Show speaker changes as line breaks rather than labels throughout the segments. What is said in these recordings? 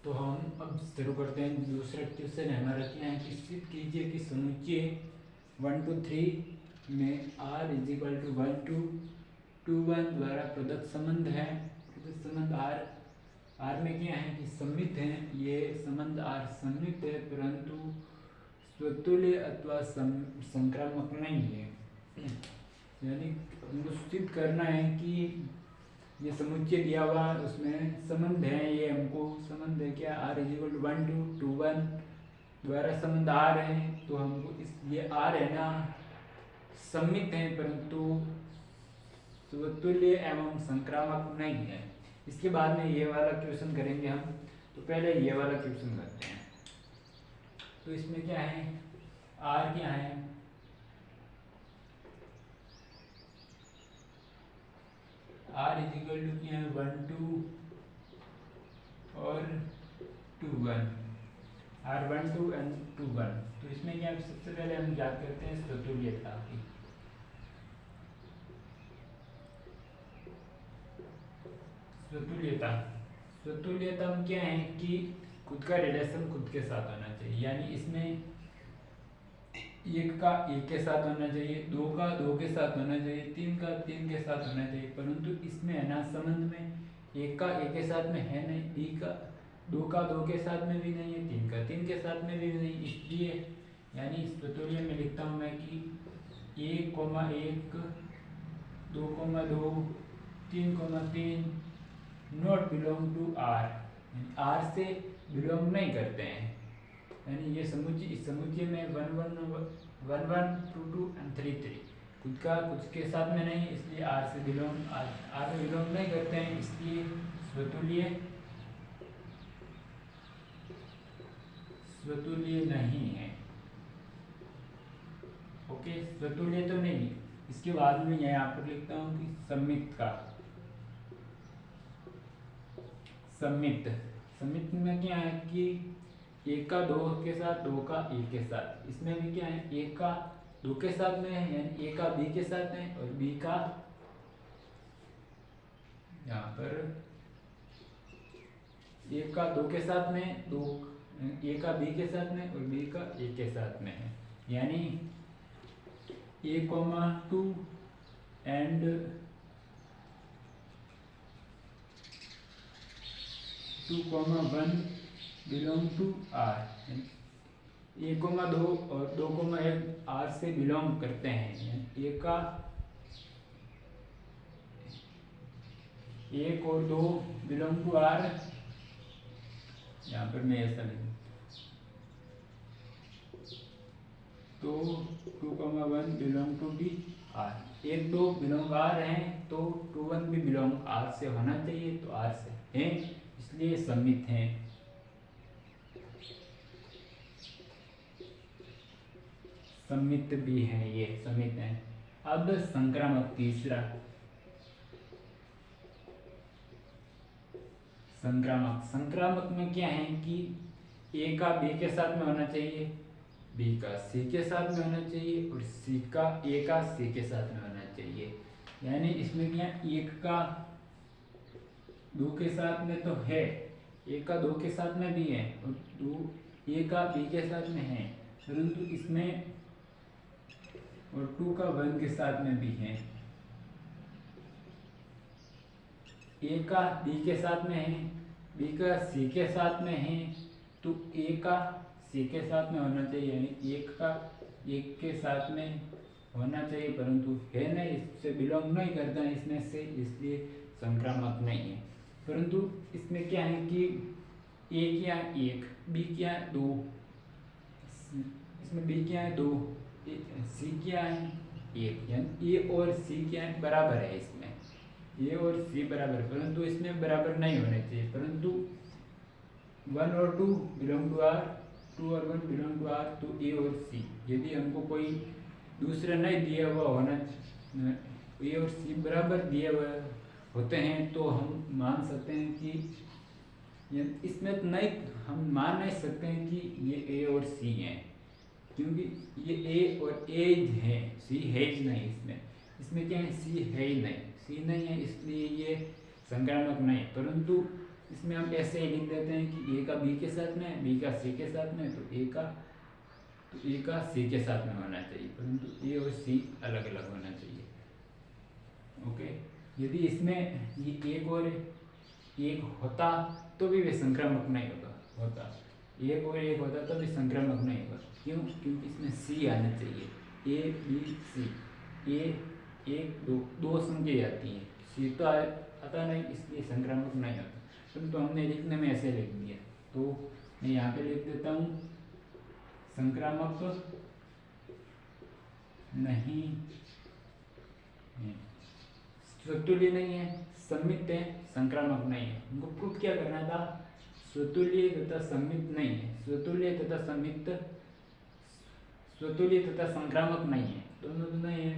तो हम अब शुरू करते हैं। दूसरा क्वेश्चन है हमारा क्या है कि सिद्ध कीजिए कि समुच्चय 1 2 3 में r इज इक्वल टू 1 2 2 1 द्वारा प्रदत्त संबंध है। प्रदत्त संबंध r में क्या है कि सममित है। ये संबंध r सममित है परंतु स्वतुल्य अथवा संक्रामक नहीं है। यानी हमको सिद्ध करना है कि ये समुच्चय दिया हुआ उसमें संबंध है। ये हमको संबंध है क्या r इज इक्वल टू 1 2 2 1 द्वारा संबंध r है। तो हमको इस ये r है ना सममित है परंतु स्वतुल्य एवं संक्रामक नहीं है। इसके बाद में ये वाला क्वेश्चन करेंगे हम। तो पहले ये वाला क्वेश्चन करते हैं। तो इसमें क्या है r क्या है r इज इक्वल टू क्या है 1 2 और 2 1 r 1 2 एंड 2 1। तो इसमें क्या सबसे पहले हम याद करते हैं स्वतुल्यता की। स्वतुल्यता में क्या है कि खुद का रिलेशन खुद के साथ होना चाहिए। यानी इसमें एक का एक के साथ होना चाहिए, दो का दो के साथ होना चाहिए, तीन का तीन के साथ होना चाहिए। परंतु इसमें है ना संबंध में एक का एक के साथ में है नहीं, बी का दो के साथ में भी नहीं है, तीन का तीन के साथ में भी नहीं। इसलिए यानी स्वतुल्य में लिखता हूँ मैं कि 1 1 2 2 3 3 नॉट बिलोंग टू r से बिलोंग नहीं करते हैं। यानी ये समुच्चय इस समुच्चय में 1 1 1 1 2 2 एंड 3 3 खुद का कुछ के साथ में नहीं, इसलिए r से बिलोंग नहीं करते हैं। इसलिए स्वतुल्य नहीं है। ओके, स्वतुल्य तो नहीं। इसके बाद में यहाँ पर लिखता हूँ कि सम्मित में क्या है कि एक का दो के साथ, दो का एक के साथ। इसमें भी क्या है एक का दो के साथ में है, यानी एक का बी के साथ है और बी का यहाँ पर एक का दो के साथ में, दो ए का बी के साथ में और बी का ए के साथ में है। यानी 1 2 एंड 2 1 बिलोंग टू r। 1 2 और 2 1 r से बिलोंग करते हैं। एक का एक और दो बिलोंग टू r। यहाँ पर मैं ऐसा लिखूँ तो 2 1 बिलोंग टू भी r। 1 2 बिलोंग r है तो 2 1 भी बिलोंग r से होना चाहिए, तो r से है इसलिए सम्मित है। सम्मित भी है, ये सम्मित है। अब संक्रामक तीसरा संक्रामक में क्या है कि ए का बी के साथ में होना चाहिए, बी का सी के साथ में होना चाहिए और सी का ए का सी के साथ में होना चाहिए। यानी इसमें क्या एक का दो के साथ में तो है, एक का दो के साथ में भी है और दो ए का बी के साथ में है, परंतु इसमें और 2 का 1 के साथ में भी है। ए का बी के साथ में है, बी का सी के साथ में है, तो ए का सी के साथ में होना चाहिए। यानी एक का एक के साथ में होना चाहिए परंतु है नहीं, इससे बिलोंग नहीं करता है इसमें से, इसलिए संक्रामक नहीं है। परंतु इसमें क्या है कि ए क्या है 1, बी क्या है 2, इसमें बी क्या है 2, सी क्या है 1। यानी ए और सी क्या है बराबर है। इसमें ए और सी बराबर, परंतु इसमें बराबर नहीं होने चाहिए। परंतु 1 और 2 बिलोंग टू r, 2 और 1 बिलोंग टू r, तो ए और सी यदि हमको कोई दूसरा नहीं दिया हुआ होना, ए और सी बराबर दिए हुए होते हैं तो हम मान सकते हैं कि इसमें तो नहीं, हम मान नहीं सकते हैं कि ये ए और सी हैं, क्योंकि ये ए और ए है, सी है ही नहीं। इसमें क्या है सी है ही नहीं, सी नहीं है, इसलिए ये संक्रामक नहीं। परंतु इसमें हम ऐसे ही लिख देते हैं कि ए का बी के साथ में, बी का सी के साथ में, तो ए का सी के साथ में होना चाहिए, परंतु ए और सी अलग अलग होना चाहिए। ओके, यदि इसमें ये एक और एक होता तो भी वे संक्रामक नहीं होता, एक और एक होता तो भी संक्रामक नहीं होगा। क्यों? क्योंकि इसमें सी आना चाहिए, ए बी सी, ए एक दो संख्या आती हैं, सी तो आता नहीं, इसलिए संक्रामक नहीं होता। तो हमने लिखने में ऐसे लिख दिया, तो मैं यहाँ पे लिख देता हूँ संक्रामक नहीं है, स्वतुल्य नहीं है, सम्मित है, संक्रामक नहीं है। हमको प्रूफ क्या करना था? स्वतुल्य तथा सम्मित नहीं है, स्वतुल्य तथा सम्मित, स्वतुल्य तथा संक्रामक नहीं है, दोनों नहीं है,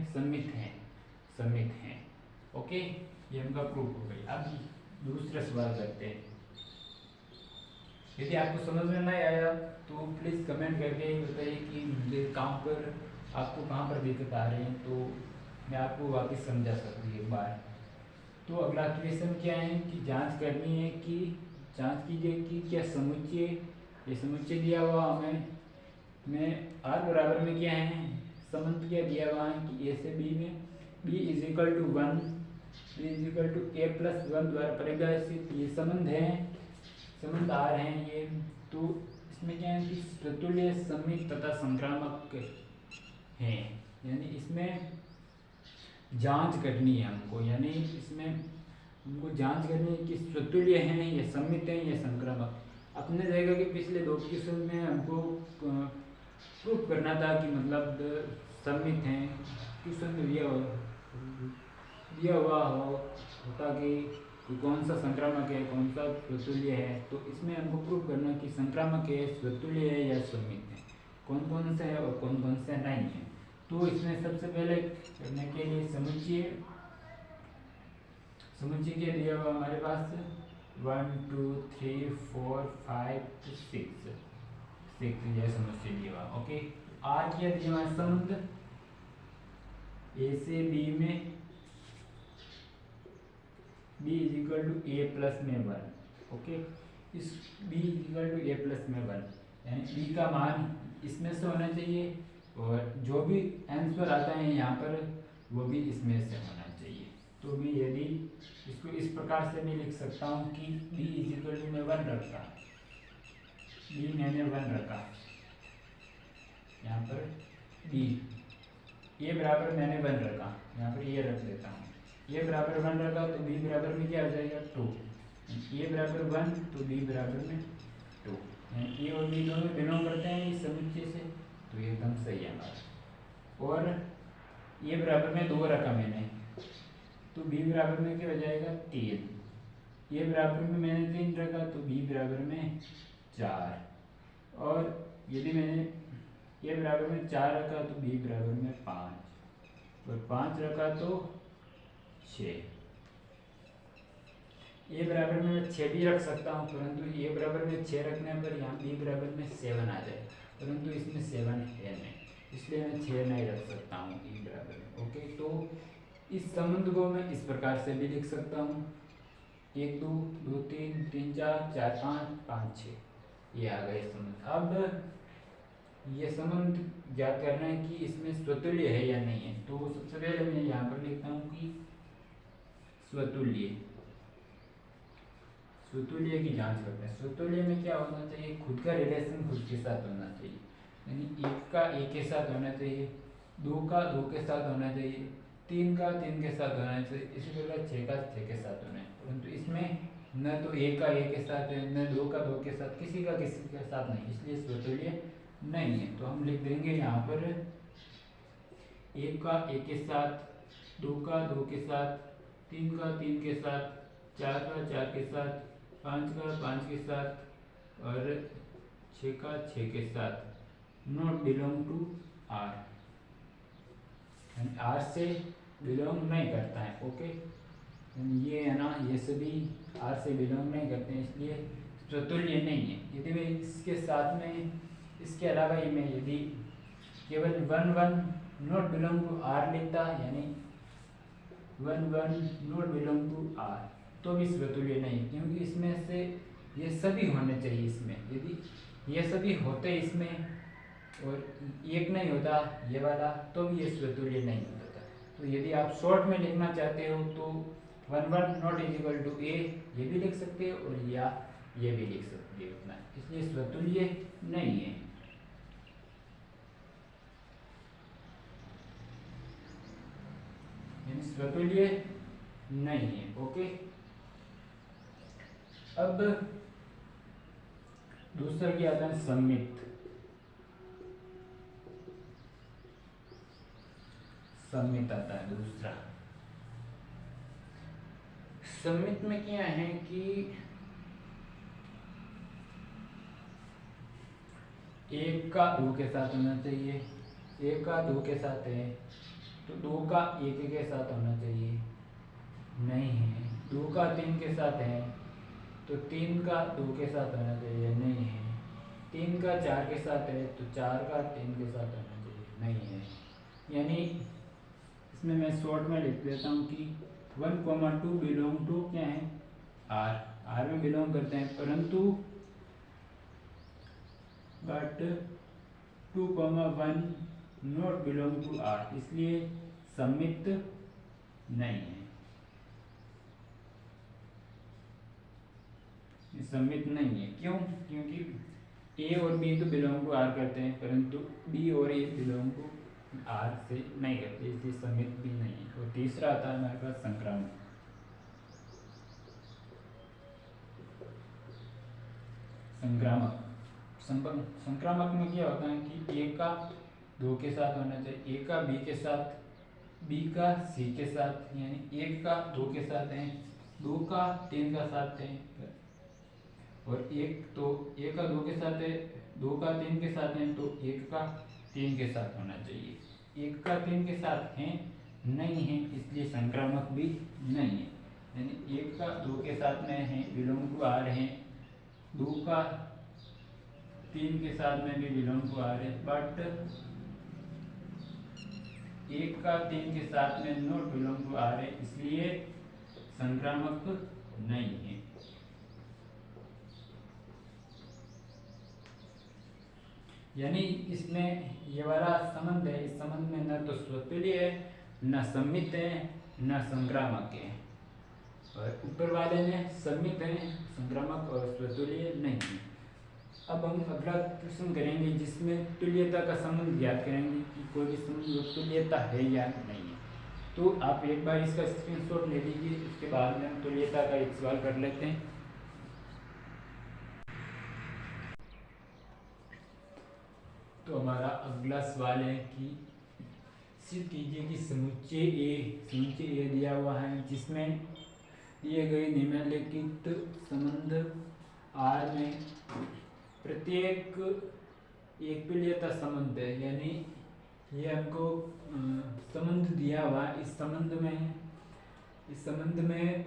सम्मित है। ओके, ये हमका प्रूफ हो गई। अब दूसरा सवाल करते हैं। यदि आपको समझ में नहीं आया तो प्लीज़ कमेंट करके बताइए कि मुझे आपको कहाँ पर दिक्कत आ रही है, तो मैं आपको वापस समझा सकूँ एक बार। तो अगला क्वेश्चन क्या है कि जांच करनी है कि जांच कीजिए कि क्या समुच्चय, ये समुच्चय दिया हुआ हमें आर बराबर में क्या है, संबंध क्या दिया हुआ है कि ए से बी में b is equal to 1, b is equal to a plus 1 द्वारा परिभाषित ये संबंध आ रहे हैं ये। तो इसमें क्या है कि स्वतुल्य, सम्मित तथा संक्रामक हैं, यानी इसमें जांच करनी है हमको, यानी इसमें हमको जांच करनी है कि स्वतुल्य हैं या सम्मित हैं या संक्रामक। अपने जगह के पिछले दो क्वेश्चन में हमको प्रूफ करना था कि मतलब सम्मित हैं, क्वेश्चन में दिया हुआ होता कि कौन सा संक्रामक है, कौन सा स्वतुल्य है। तो इसमें हमको प्रूफ करना कि संक्रामक है, स्वतुल्य है या सम्मित है, कौन कौन से है और कौन कौन से नहीं है। तो इसमें सबसे पहले करने के लिए समुच्चय के दिया हुआ हमारे पास 1 2 3 4 5 6 यह समुच्चय दिया हुआ। ओके, आर क्या दिया हुआ संबंध ए से बी में b is equal to A plus में 1। ओके, इस b is equal to A plus में 1, यानी b का मान इसमें से होना चाहिए और जो भी आंसर आता है यहाँ पर वो भी इसमें से होना चाहिए। तो भी यदि इसको इस प्रकार से भी लिख सकता हूँ कि b इज इक्वल टू में 1 रखा, b मैंने 1 रखा, यहाँ पर b, a बराबर मैंने 1 रखा, यहाँ पर ये रख देता हूँ, a बराबर 1 रखा तो b बराबर में क्या हो जाएगा 2, a बराबर 1 तो b बराबर में 2, a और b दोनों बिलोंग करते हैं इस समुच्चय से, तो एकदम सही है हमारा। और a बराबर में 2 रखा मैंने, तो b बराबर में क्या हो जाएगा 3, a बराबर में मैंने 3 रखा तो b बराबर में 4, और यदि मैंने a बराबर में 4 रखा तो b बराबर में 5, और 5 रखा तो 6। a बराबर में मैं 6 भी रख सकता हूँ, परंतु a बराबर में 6 रखने पर यहाँ b बराबर में 7 आ जाए, परंतु इसमें 7 है नहीं, इसलिए मैं 6 नहीं रख सकता हूँ e बराबर में। ओके, तो इस संबंध को मैं इस प्रकार से भी लिख सकता हूँ 1 2 2 3 3 4 4 5 5 6, ये आ गए संबंध। अब ये संबंध ज्ञात करना है कि इसमें स्वतुल्य है या नहीं है। तो सबसे पहले मैं यहाँ पर लिखता हूँ कि स्वतुल्य की जांच करते हैं। स्वतुल्य में क्या होना चाहिए, खुद का रिलेशन खुद के साथ होना चाहिए, यानी 1 का 1 के साथ होना चाहिए, 2 का 2 के साथ होना चाहिए, 3 का 3 के साथ होना चाहिए, इसी प्रकार 6 का 6 के साथ होना है। परंतु इसमें न तो 1 का 1 के साथ है, न 2 का 2 के साथ, किसी का किसी के साथ नहीं, इसलिए स्वतुल्य नहीं है। तो हम लिख देंगे यहाँ पर 1 का 1 के साथ, 2 का 2 के साथ, 3 का 3 के साथ, 4 का 4 के साथ, 5 का 5 के साथ और 6 का 6 के साथ not belong to R, R से बिलोंग नहीं करता है। ओके, ये है ना, ये सभी आर से बिलोंग नहीं करते हैं, इसलिए स्वतुल्य नहीं है। यदि मैं इसके साथ में इसके अलावा ही मैं यदि केवल 1 1 नॉट बिलोंग टू आर लिखता, यानी 1 1 नॉट बिलोंग टू आर, तो भी स्वतुल्य नहीं, क्योंकि इसमें से ये सभी होने चाहिए इसमें। यदि ये सभी होते इसमें और एक नहीं होता ये वाला तो भी ये स्वतुल्य नहीं होता था। तो यदि आप शॉर्ट में लिखना चाहते हो तो 1 नॉट इक्वल टू ए ये भी लिख सकते हो और या ये भी लिख सकते हो उतना, इसलिए स्वतुल्य नहीं है। स्वतुल्य नहीं है। ओके, अब दूसरा क्या आता है, सम्मित। सम्मित आता है दूसरा। सम्मित में क्या है कि एक का दो के साथ होना चाहिए, एक का दो के साथ है तो दो का एक के साथ होना चाहिए, नहीं है। दो का तीन के साथ है तो तीन का दो के साथ होना चाहिए, नहीं है। तीन का चार के साथ है तो चार का तीन के साथ होना चाहिए, नहीं है। यानी इसमें मैं शॉर्ट में लिख देता हूँ कि 1,2 बिलोंग टू क्या है, आर। आर में बिलोंग करते हैं, परंतु but 2,1 not belong to R, इसलिए सम्मित नहीं है। सम्मित नहीं है क्यों? क्योंकि ए और बी तो बिलोंग टू आर करते हैं, परंतु बी और ए बिलोंग टू आर से नहीं करते, इसलिए सम्मित भी नहीं है। और तीसरा आता है हमारे पास संक्रामक। संक्रामक संक्रामक में क्या होता है कि ए का दो के साथ होना चाहिए, ए का बी के साथ, बी का सी के साथ, यानी एक का दो के साथ है, दो का तीन का साथ है, और एक तो एक का दो के साथ है, दो का तीन के साथ है तो एक का तीन के साथ होना चाहिए। एक का तीन के साथ है, नहीं है, इसलिए संक्रामक भी नहीं है। यानी एक का दो के साथ में है, बिलोंग टू आर है, दो का तीन के साथ में भी बिलोंग टू आर है, बट एक का तीन के साथ में नॉट बिलोंग टू आर है, इसलिए संक्रामक नहीं है। यानी इसमें ये वाला संबंध है, इस संबंध में न तो स्वतुल्य है, न सम्मित है, न संक्रामक है। और ऊपर वाले में सम्मित है, संक्रामक और स्वतुल्य नहीं है। अब हम अगला प्रश्न करेंगे जिसमें तुल्यता का संबंध ज्ञात करेंगे कि कोई भी संबंध तुल्यता है या नहीं है। तो आप एक बार इसका स्क्रीनशॉट ले लीजिए, उसके बाद में हम तुल्यता का एक सवाल कर लेते हैं। तो हमारा अगला सवाल है कि सिद्ध कीजिए कि समुच्चय ए दिया हुआ है जिसमें दिए गए निम्नलिखित संबंध आर में प्रत्येक एक तुल्यता संबंध है। यानी ये हमको संबंध दिया हुआ, इस संबंध में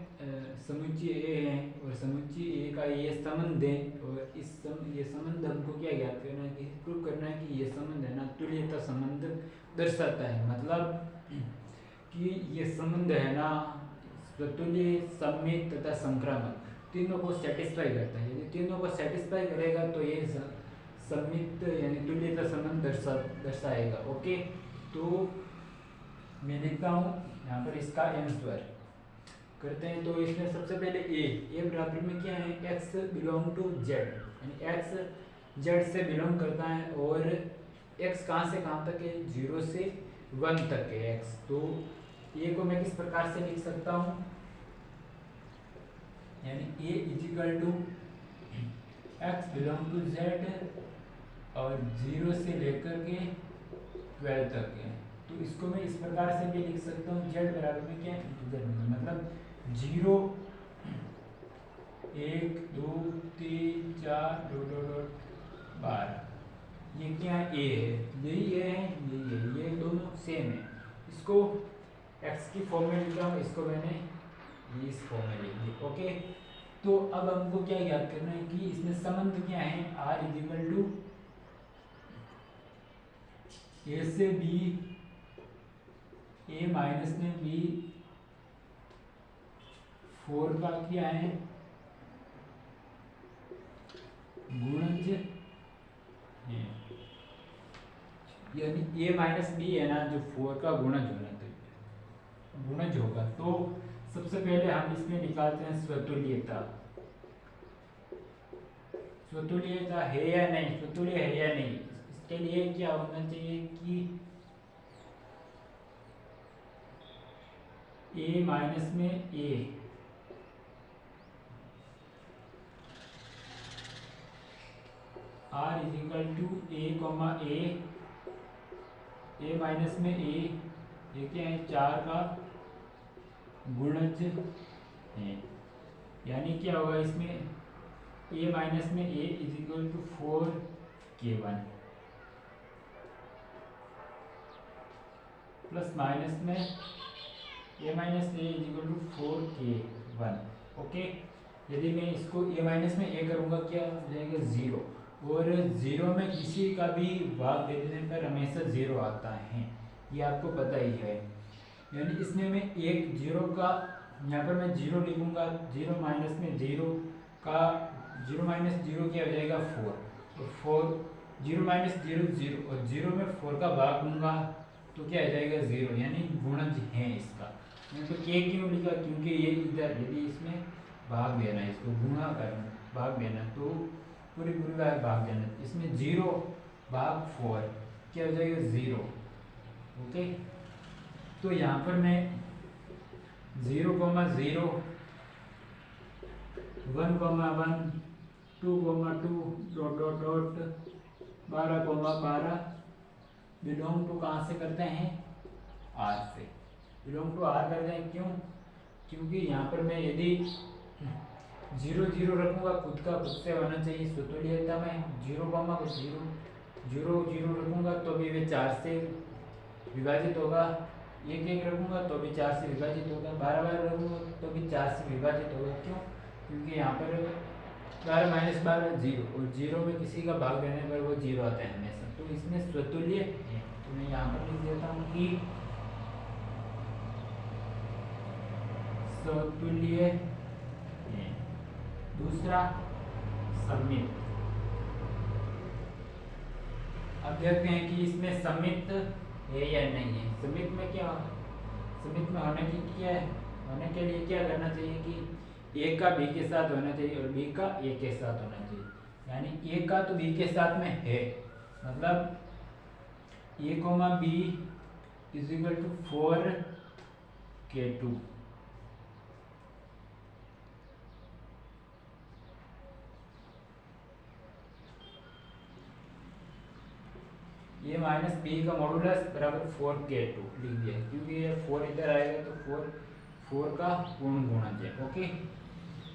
समुच्चय ए है और समुच्चय ए का ये संबंध है, और ये संबंध हमको क्या ज्ञात करना है कि प्रूव करना है कि ये संबंध है ना तुल्यता संबंध दर्शाता है। मतलब कि ये संबंध है ना स्वतुल्य, सम्मित तथा संक्रामक तीनों को सेटिस्फाई करता है। यदि तीनों को सेटिस्फाई करेगा तो ये सम्मित यानी तुल्यता संबंध दर्शाएगा। ओके, तो मैं लिखता हूँ यहाँ पर इसका आंसर करते हैं। तो इसमें सबसे पहले ए बराबर में क्या है, x बिलोंग टू जेड, यानी x जेड से बिलोंग करता है, और x कहाँ से कहाँ तक है, 0 से 1 तक है x। तो ए को मैं किस प्रकार से लिख सकता हूँ, यानी a equal to x belong to Z और 0 से लेकर के 12 तक है। तो इसको मैं इस प्रकार से भी लिख सकता हूँ, z बराबर में क्या है, मतलब 0 1 2 3 4 12, ये क्या है, ए है, यही ए है, यही है, ये दोनों सेम है। इसको x की फॉर्म में लिखा हूँ, इसको मैंने इस फॉर्म में लिख दिया। ओके, तो अब हमको क्या याद करना है कि इसमें संबंध क्या है, r इजिकल टू ए से बी, ए माइनस में बी 4 का क्या है यानी a माइनस बी है ना, जो 4 का गुणज होना चाहिए, गुणज होगा। तो सबसे पहले हम इसमें निकालते हैं स्वतुल्यता। स्वतुल्यता है या नहीं, स्वतुल्य है या नहीं, इसके लिए क्या होना चाहिए कि a माइनस में a, r is equal to a comma a minus में a, ये क्या है, 4 का गुणज है। यानी क्या होगा इसमें, a माइनस में a is equal to 4k1 plus minus में a minus a is equal to 4k1। Okay, यदि मैं इसको a माइनस में a करूँगा क्या हो जाएगा, 0। और 0 में किसी का भी भाग दे देने पर हमेशा 0 आता है, ये आपको पता ही है। यानी इसमें मैं एक 0 का, यहाँ पर मैं 0 लिखूँगा, 0 माइनस में 0 का, 0 माइनस 0 क्या हो जाएगा, 4, और 4, 0 माइनस 0 0, और 0 में 4 का भाग दूंगा तो क्या हो जाएगा, 0, यानी गुणज है इसका। मैं तो k क्यों लिखा, क्योंकि ये इधर, यदि इसमें भाग देना है, इसको गुणा करना, भाग देना, तो पूरी पूरी का भाग देना, इसमें 0 भाग 4 क्या हो जाएगा, 0। ओके, तो यहाँ पर मैं 0, 0, 1, 1, 2, 2, dot dot dot 12, 12 belong to कहाँ से करते हैं, R से, बिलोंग टू R करते हैं। क्यों, क्योंकि यहाँ पर मैं यदि 0 0 रखूँगा, खुद का खुद से होना चाहिए स्वतुल्यता में, 0, 0 0 रखूँगा तो भी वे 4 से विभाजित होगा, 1 1 रखूँगा तो भी 4 से विभाजित होगा, 12 12 रखूँगा तो भी 4 से विभाजित होगा। क्यों, क्योंकि यहाँ पर 12 माइनस 12 0, और 0 में किसी का भाग देने पर वो 0 आता है हमेशा, तो इसमें स्वतुल्य है। तो मैं यहाँ पर लिख देता हूँ कि स्वतुल्य है। दूसरा सममित, अब देखते हैं कि इसमें सममित है या नहीं है। सममित में क्या, सममित में होने की क्या है, होने के लिए क्या करना चाहिए कि a का b के साथ होना चाहिए और b का a के साथ होना चाहिए। यानी a का तो b के साथ में है, मतलब a comma b is equal to 4k2। ये माइनस बी का मॉडुलस बराबर 4k2 लिख दिया, क्योंकि ये 4 इधर आएगा तो 4 का पूर्ण गुणज है। ओके,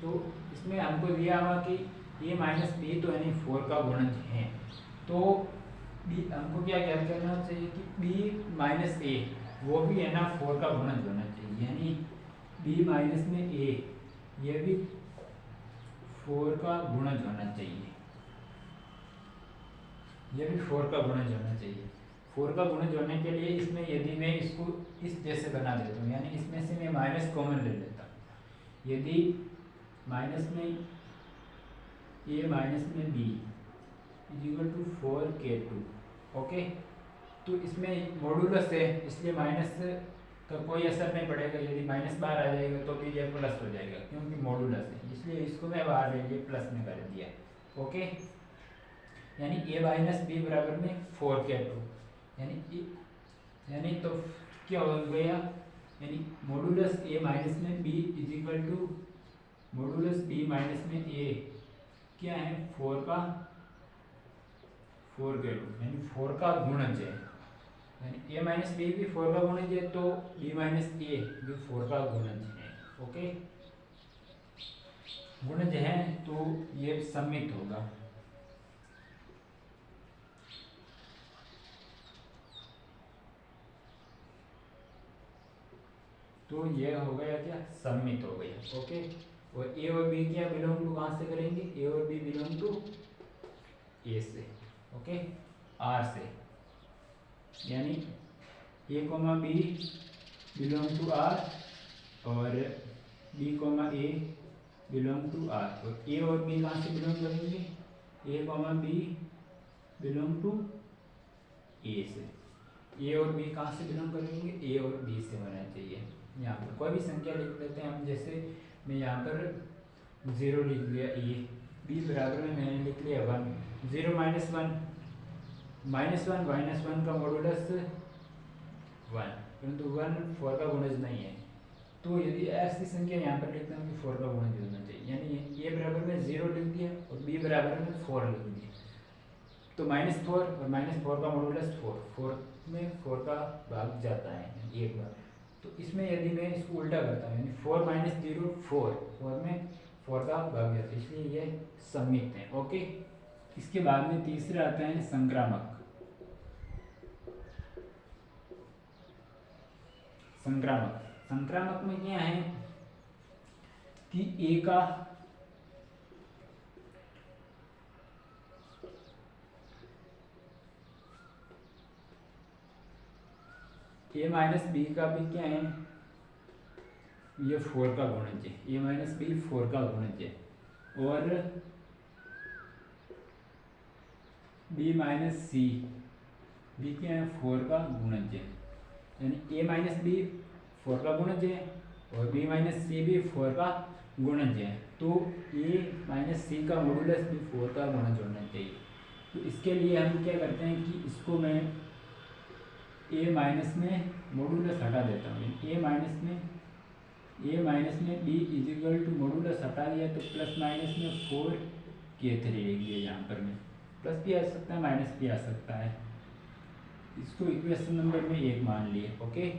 तो इसमें हमको दिया हुआ कि ये माइनस बी तो यानी 4 का गुणज है, तो बी हमको क्या ज्ञात करना चाहिए कि बी माइनस ए वो भी है ना 4 का गुणज होना चाहिए, यानी बी माइनस में ए ये भी 4 का गुणज होना चाहिए, ये भी 4 का गुणज होना चाहिए। 4 का गुणज होने के लिए इसमें यदि मैं इसको इस जैसे बना देता हूँ, यानी इसमें से मैं माइनस कॉमन ले लेता हूँ। यदि माइनस में ए माइनस में B is equal to 4k2, okay, तो इसमें मॉडुलस है इसलिए माइनस का कोई असर नहीं पड़ेगा। यदि माइनस बाहर आ जाएगा तो भी ये प्लस हो जाएगा, क्योंकि मॉडुलस है, इसलिए इसको मैं बाहर ले लिए प्लस में कर दिया। ओके, यानी a माइनस बी बराबर में 4k2, यानी तो क्या हो गया, यानी मॉडुलस a माइनस में b is equal to modulus b minus में a क्या है, 4k2, यानी 4 का गुणज है। यानी a माइनस बी भी 4 का गुणज है, तो b माइनस a भी 4 का गुणज है। ओके, गुणज है तो ये सममित होगा। तो ये हो गया क्या, सममित हो गया। ओके, और ए और बी क्या बिलोंग टू कहाँ से करेंगे, ए और बी बिलोंग टू ए से, ओके, आर से, यानी a comma b belong to R और b comma a belong to R. और ए और बी कहाँ से बिलोंग करेंगे, a comma b belong to a से। ए और बी कहाँ से बिलोंग करेंगे, ए और बी से होना चाहिए। यहाँ पर कोई भी संख्या लिख लेते हैं हम, जैसे मैं यहाँ पर 0 लिख दिया, ए बी बराबर में मैंने लिख लिया 1, 0 -1 -1 का मॉडुलस 1, परंतु 1 4 का गुणज नहीं है। तो यदि ऐसी संख्या यहाँ पर लिखता हूँ कि 4 का गुणज होना चाहिए, यानी ए बराबर में 0 लिख दिया और बी बराबर में 4 लिख दिया, तो -4 और -4 का मॉडुलस 4, 4 में 4 का भाग जाता है यानी एक बार। तो इसमें यदि मैं इसको उल्टा करता हूँ, यानी 4 - 0 4, 4 में 4 का भाग जाता है, इसलिए ये सम्मित है। ओके, इसके बाद में तीसरा आता है संक्रामक। संक्रामक में क्या है कि ए का ए माइनस बी का भी क्या है, ये 4 का गुणज है, ए माइनस बी 4 का गुणज है, और बी माइनस सी भी क्या है 4 का गुणज है, यानी ए माइनस बी 4 का गुणज है और बी माइनस सी भी 4 का गुणज है। तो ए माइनस सी का मॉडुलस भी 4 का गुणज होना चाहिए। तो इसके लिए हम क्या करते हैं कि इसको मैं ए माइनस में मॉडुलस हटा देता हूँ, ए माइनस में बी इजिकल टू मॉडुलस हटा दिया तो प्लस माइनस में 4k3 लिख दिया। यहाँ पर मैं प्लस भी आ सकता है माइनस भी आ सकता है, इसको इक्वेशन नंबर में 1 मान लिए। ओके,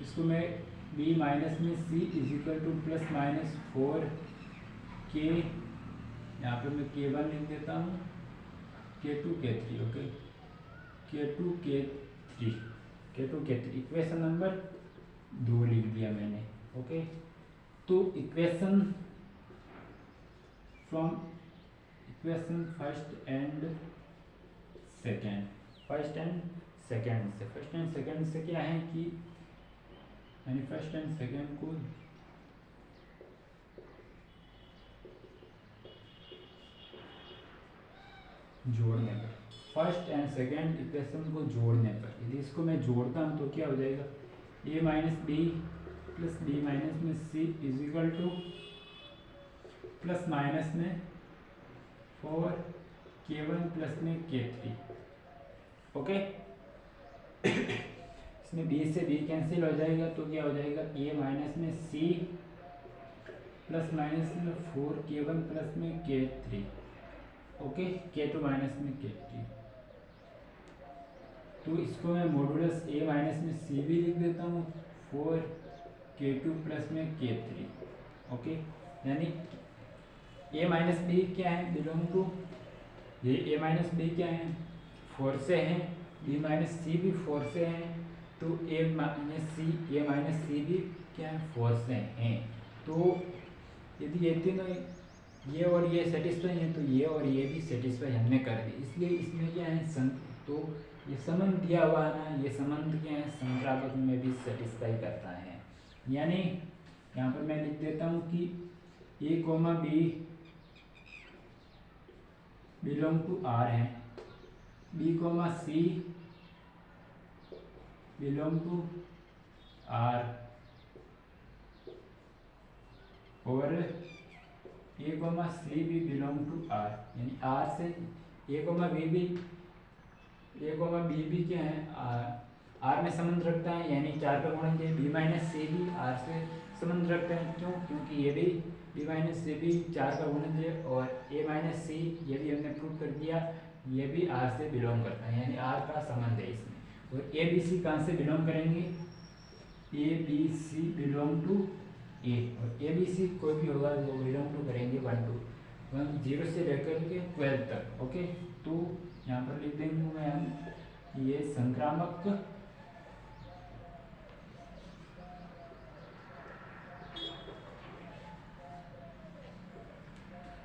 इसको मैं b माइनस में c is equal to plus minus 4k, यहाँ पर मैं k1 लिख देता हूँ, k2 k3। Okay, k2 k3 equation number 2 लिख दिया मैंने। ओके, तो इक्वेशन फर्स्ट एंड सेकंड से क्या है कि यानी फर्स्ट एंड सेकंड को जोड़ने पर, फर्स्ट एंड सेकंड इक्वेशन को जोड़ने पर, यदि इसको मैं जोड़ता हूँ तो क्या हो जाएगा, a minus b plus b minus में c equal to plus minus में 4k1 प्लस में k3। ओके, इसमें b से b कैंसिल हो जाएगा तो क्या हो जाएगा, a माइनस में c प्लस माइनस में 4k1 प्लस में k3। ओके, k2 माइनस में k3। तो इसको मैं मॉडुलस a माइनस में c भी लिख देता हूँ, 4k2 प्लस में k3। ओके, यानी a माइनस बी क्या है, बिलोंग टू, ये a माइनस बी क्या है 4 से है, b माइनस सी भी 4 से है, तो a माइनस सी भी क्या है 4 से हैं। तो यदि ये तीनों ये और ये सेटिस्फाई है तो ये और ये भी सेटिस्फाई हमने कर दी, इसलिए इसमें क्या है तो ये संबंध दिया हुआ है ना, ये संबंध क्या है संक्रामक में भी सेटिस्फाई करता है। यानी यहाँ पर मैं लिख देता हूँ कि a, b belong to R है, b, c belong to R, और a, c भी बिलोंग टू R, यानी R से a, b भी क्या है R में संबंध रखता है, यानी 4 का गुणज है, b माइनस c भी R से संबंध रखता है। क्यों? क्योंकि ये भी b माइनस c भी 4 का गुणज है, और a माइनस c ये भी हमने प्रूव कर दिया, ये भी R से बिलोंग करता है, यानी R का संबंध है इसमें। और a b c कहाँ से बिलोंग करेंगे, a b c belong to a, और a b c कोई भी होगा वो बिलोंग टू करेंगे 0 से लेकर के 12 तक। ओके, तो यहाँ पर लिख देंगे मैं हम ये संक्रामक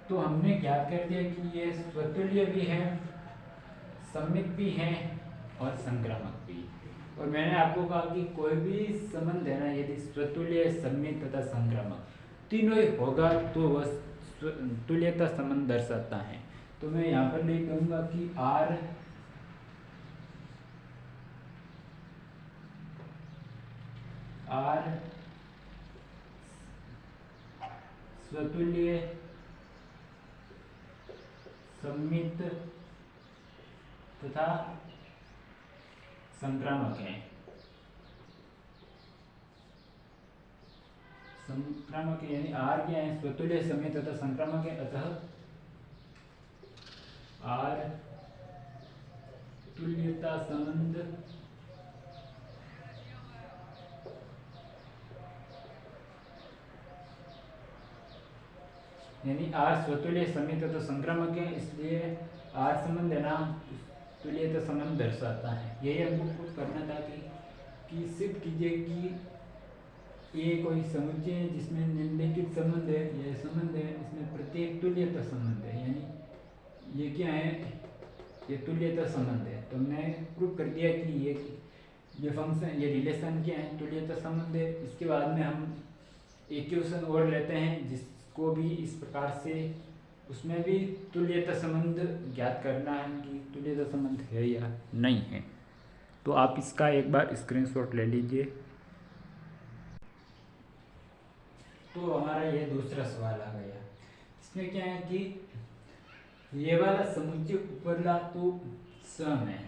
तो हमने क्या कर दिया कि ये स्वतुल्य भी है, सम्मित भी है और संक्रामक भी। और मैंने आपको कहा कि कोई भी संबंध है ना, यदि स्वतुल्य, सम्मित तथा संक्रामक तीनों ही होगा तो वह तुल्यता संबंध दर्शाता है। तो मैं यहाँ पर लिख दूंगा कि आर स्वतुल्य सममित तथा संक्रामक है। संक्रामक यानी आर क्या है, स्वतुल्य सममित तथा संक्रामक है, अतः आर तुल्यता संबंध यानी आर स्वतुल्य सममित तथा संक्रामक है, इसलिए आर संबंध है ना तुल्यता संबंध दर्शाता है। यही हमको प्रूव करना था कि सिद्ध कीजिए कि ये कोई समुच्चय है जिसमें निम्नलिखित संबंध है, यह संबंध है, इसमें प्रत्येक तुल्यता संबंध है, यानी ये क्या है, ये तुल्यता संबंध है। तो हमने प्रूव कर दिया कि ये फंक्शन, ये रिलेशन क्या है, तुल्यता संबंध है। इसके बाद में हम इक्वेशन और लेते हैं जिसको भी इस प्रकार से, उसमें भी तुल्यता संबंध ज्ञात करना है कि तुल्यता संबंध है या नहीं है। तो आप इसका एक बार स्क्रीनशॉट ले लीजिए। तो हमारा ये दूसरा सवाल आ गया। इसमें क्या है कि ये वाला समुच्चय उपरला तो सम है,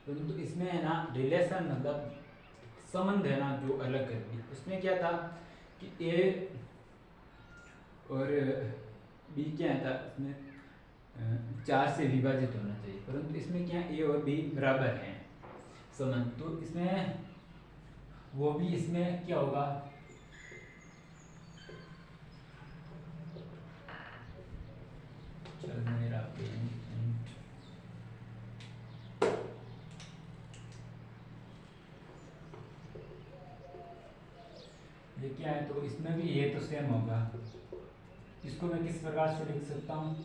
परंतु इसमें है ना रिलेशन मतलब संबंध है ना जो अलग कर दी। उसमें क्या था कि ए और बी क्या था, इसमें 4 से विभाजित होना चाहिए, परंतु इसमें क्या ए और बी बराबर हैं संबंध। तो इसमें वो भी इसमें क्या होगा, चल मेरा पेन ये क्या है, तो इसमें भी ये तो सेम होगा। इसको मैं किस प्रकार से लिख सकता हूँ,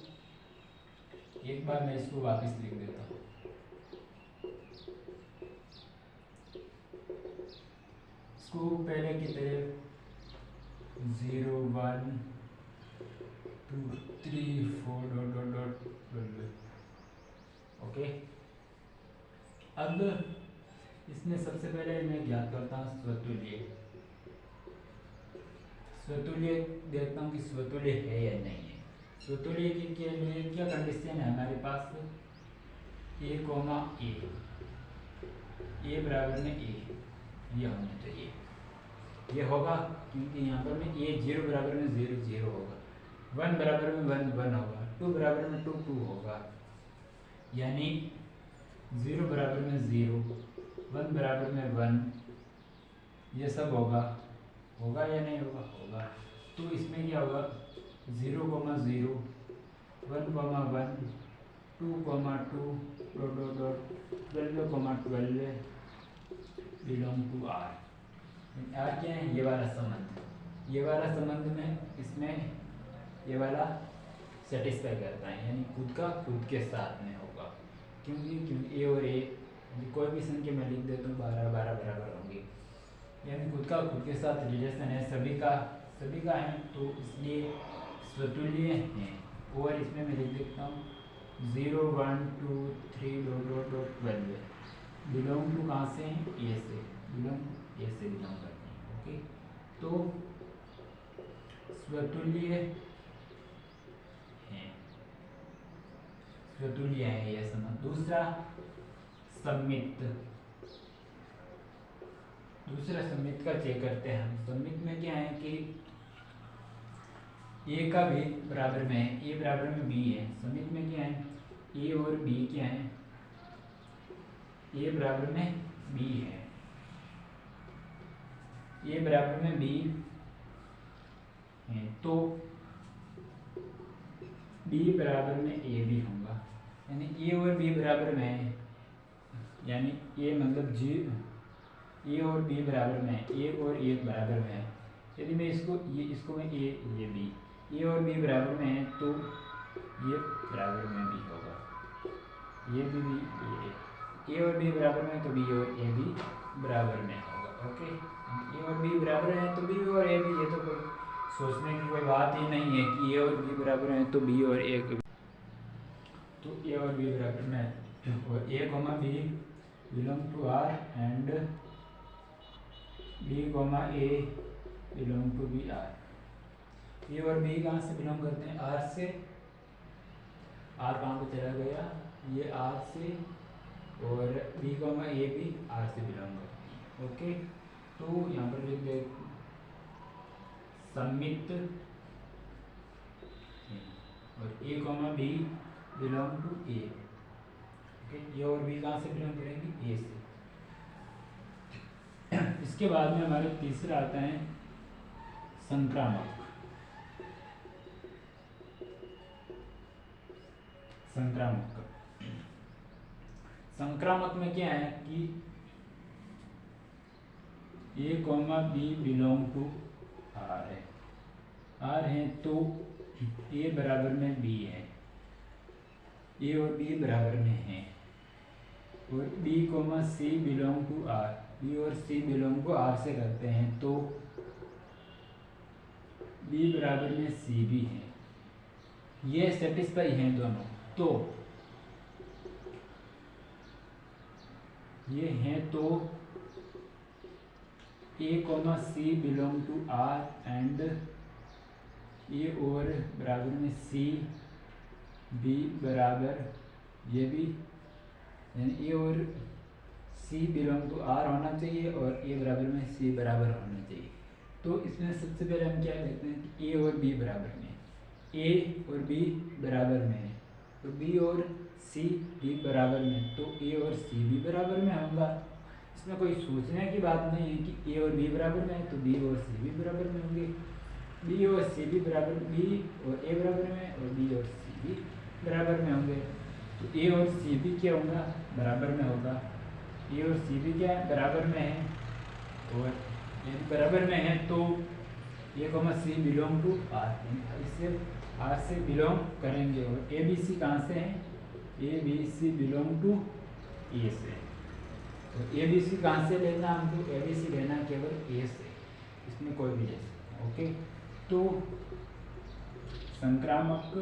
एक बार मैं इसको वापस लिख देता हूँ। इसको पहले की तरह 0 1 2 3 4 डॉट डॉट डॉट ओके। अब इसमें सबसे पहले मैं ज्ञात करता हूँ स्वतुल्य। स्वतुल्य देखता हूँ कि स्वतुल्य है या नहीं है। स्वतुल्य के लिए क्या कंडीशन है हमारे पास, ए कोमा ए बराबर में ए, ये होना चाहिए, ये होगा क्योंकि यहाँ पर में ए 0 बराबर में 0 0 होगा, 1 बराबर में 1 1 होगा, 2 बराबर में 2 2 होगा, यानी 0 बराबर में 0, 1 बराबर में 1, ये सब होगा या नहीं होगा, होगा। तो इसमें क्या होगा 0 0 1 1 2 2 dot dot dot 12 12 belong to R. R क्या है, ये वाला संबंध, ये वाला संबंध में इसमें ये वाला सेटिस्फाई करता है, यानी खुद का खुद के साथ में होगा। क्योंकि ए और ए कोई भी संख्या में लिख देता हूँ 12 12 बराबर होंगे, यानी खुद का खुद के साथ रिलेशन है, सभी का है, तो इसलिए स्वतुल्य है। और इसमें मैं लिख देता हूँ 0 1 2 3 dot dot dot 12 belong to कहाँ से हैं, ए से, बिलोंग करते हैं, ओके। तो स्वतुल्य है यह संबंध। दूसरा सम्मित का चेक करते हैं हम। सम्मित में क्या है कि ए का भी बराबर में है, ए बराबर में बी है। सम्मित में क्या है, ए और बी क्या है, ए बराबर में बी है, ए बराबर में बी है, तो बी बराबर में ए भी होगा, यानी ए और बी बराबर में है, यानी ए मतलब जी, ए और बी बराबर में है, ए और ए बराबर में है। यदि मैं इसको मैं ये बी, ए और बी बराबर में है तो ये बराबर में भी होगा, ये भी ए और बी बराबर में है तो बी और ए भी बराबर में होगा, ओके। ए और बी बराबर है तो बी और ए भी, ये तो कोई सोचने की कोई बात ही नहीं है कि ए और बी बराबर है तो बी और ए। तो ए और बी बराबर में है, और a comma b belong to R and b comma a belong to b R. A और बी कहाँ से बिलोंग करते हैं? आर से। आर कहाँ पे चला गया? ये आर से, और बी कॉमा ए भी आर से बिलोंग करती है। ओके, तो यहाँ पर लिख दे समित, और a comma b belong to a. Okay, ये और बी कहाँ से बिलोंग करेंगे? ए से। इसके बाद में हमारे तीसरा आता है संक्रामक। संक्रामक संक्रामक में क्या है कि a comma b belong to R है। आर है तो ए बराबर में बी है, ए और बी बराबर में है, और B comma C belong to R, B और सी बिलोंग टू आर से करते हैं तो बी बराबर में सी भी है। ये सेटिस्फाई हैं दोनों, तो ये हैं तो a comma C belong to R and a और बराबर में सी, बी बराबर ये भी, यानी ए और सी बिलोंग टू आर होना चाहिए और ए बराबर में सी बराबर होना चाहिए। तो इसमें सबसे पहले हम क्या देखते हैं कि ए और बी बराबर में, ए और बी बराबर में है, तो बी और सी भी बराबर में, तो ए और सी भी बराबर में होगा। इसमें कोई सोचने की बात नहीं है कि ए और बी बराबर में है तो बी और सी भी बराबर में होंगे, बी और सी भी बराबर, बी और ए बराबर में और बी और सी भी बराबर में होंगे, तो ए और सी भी क्या होगा? बराबर में होगा। ए और सी भी क्या है? बराबर में है, और ये बराबर में है तो a comma C belong to R, इससे आर से बिलोंग करेंगे, और ए बी सी कहाँ से है? A b c belong to a से, तो ए बी सी कहाँ से लेना हमको? ए बी सी लेना केवल ए से, इसमें कोई भी ले सकते हैं। ओके, तो संक्रामक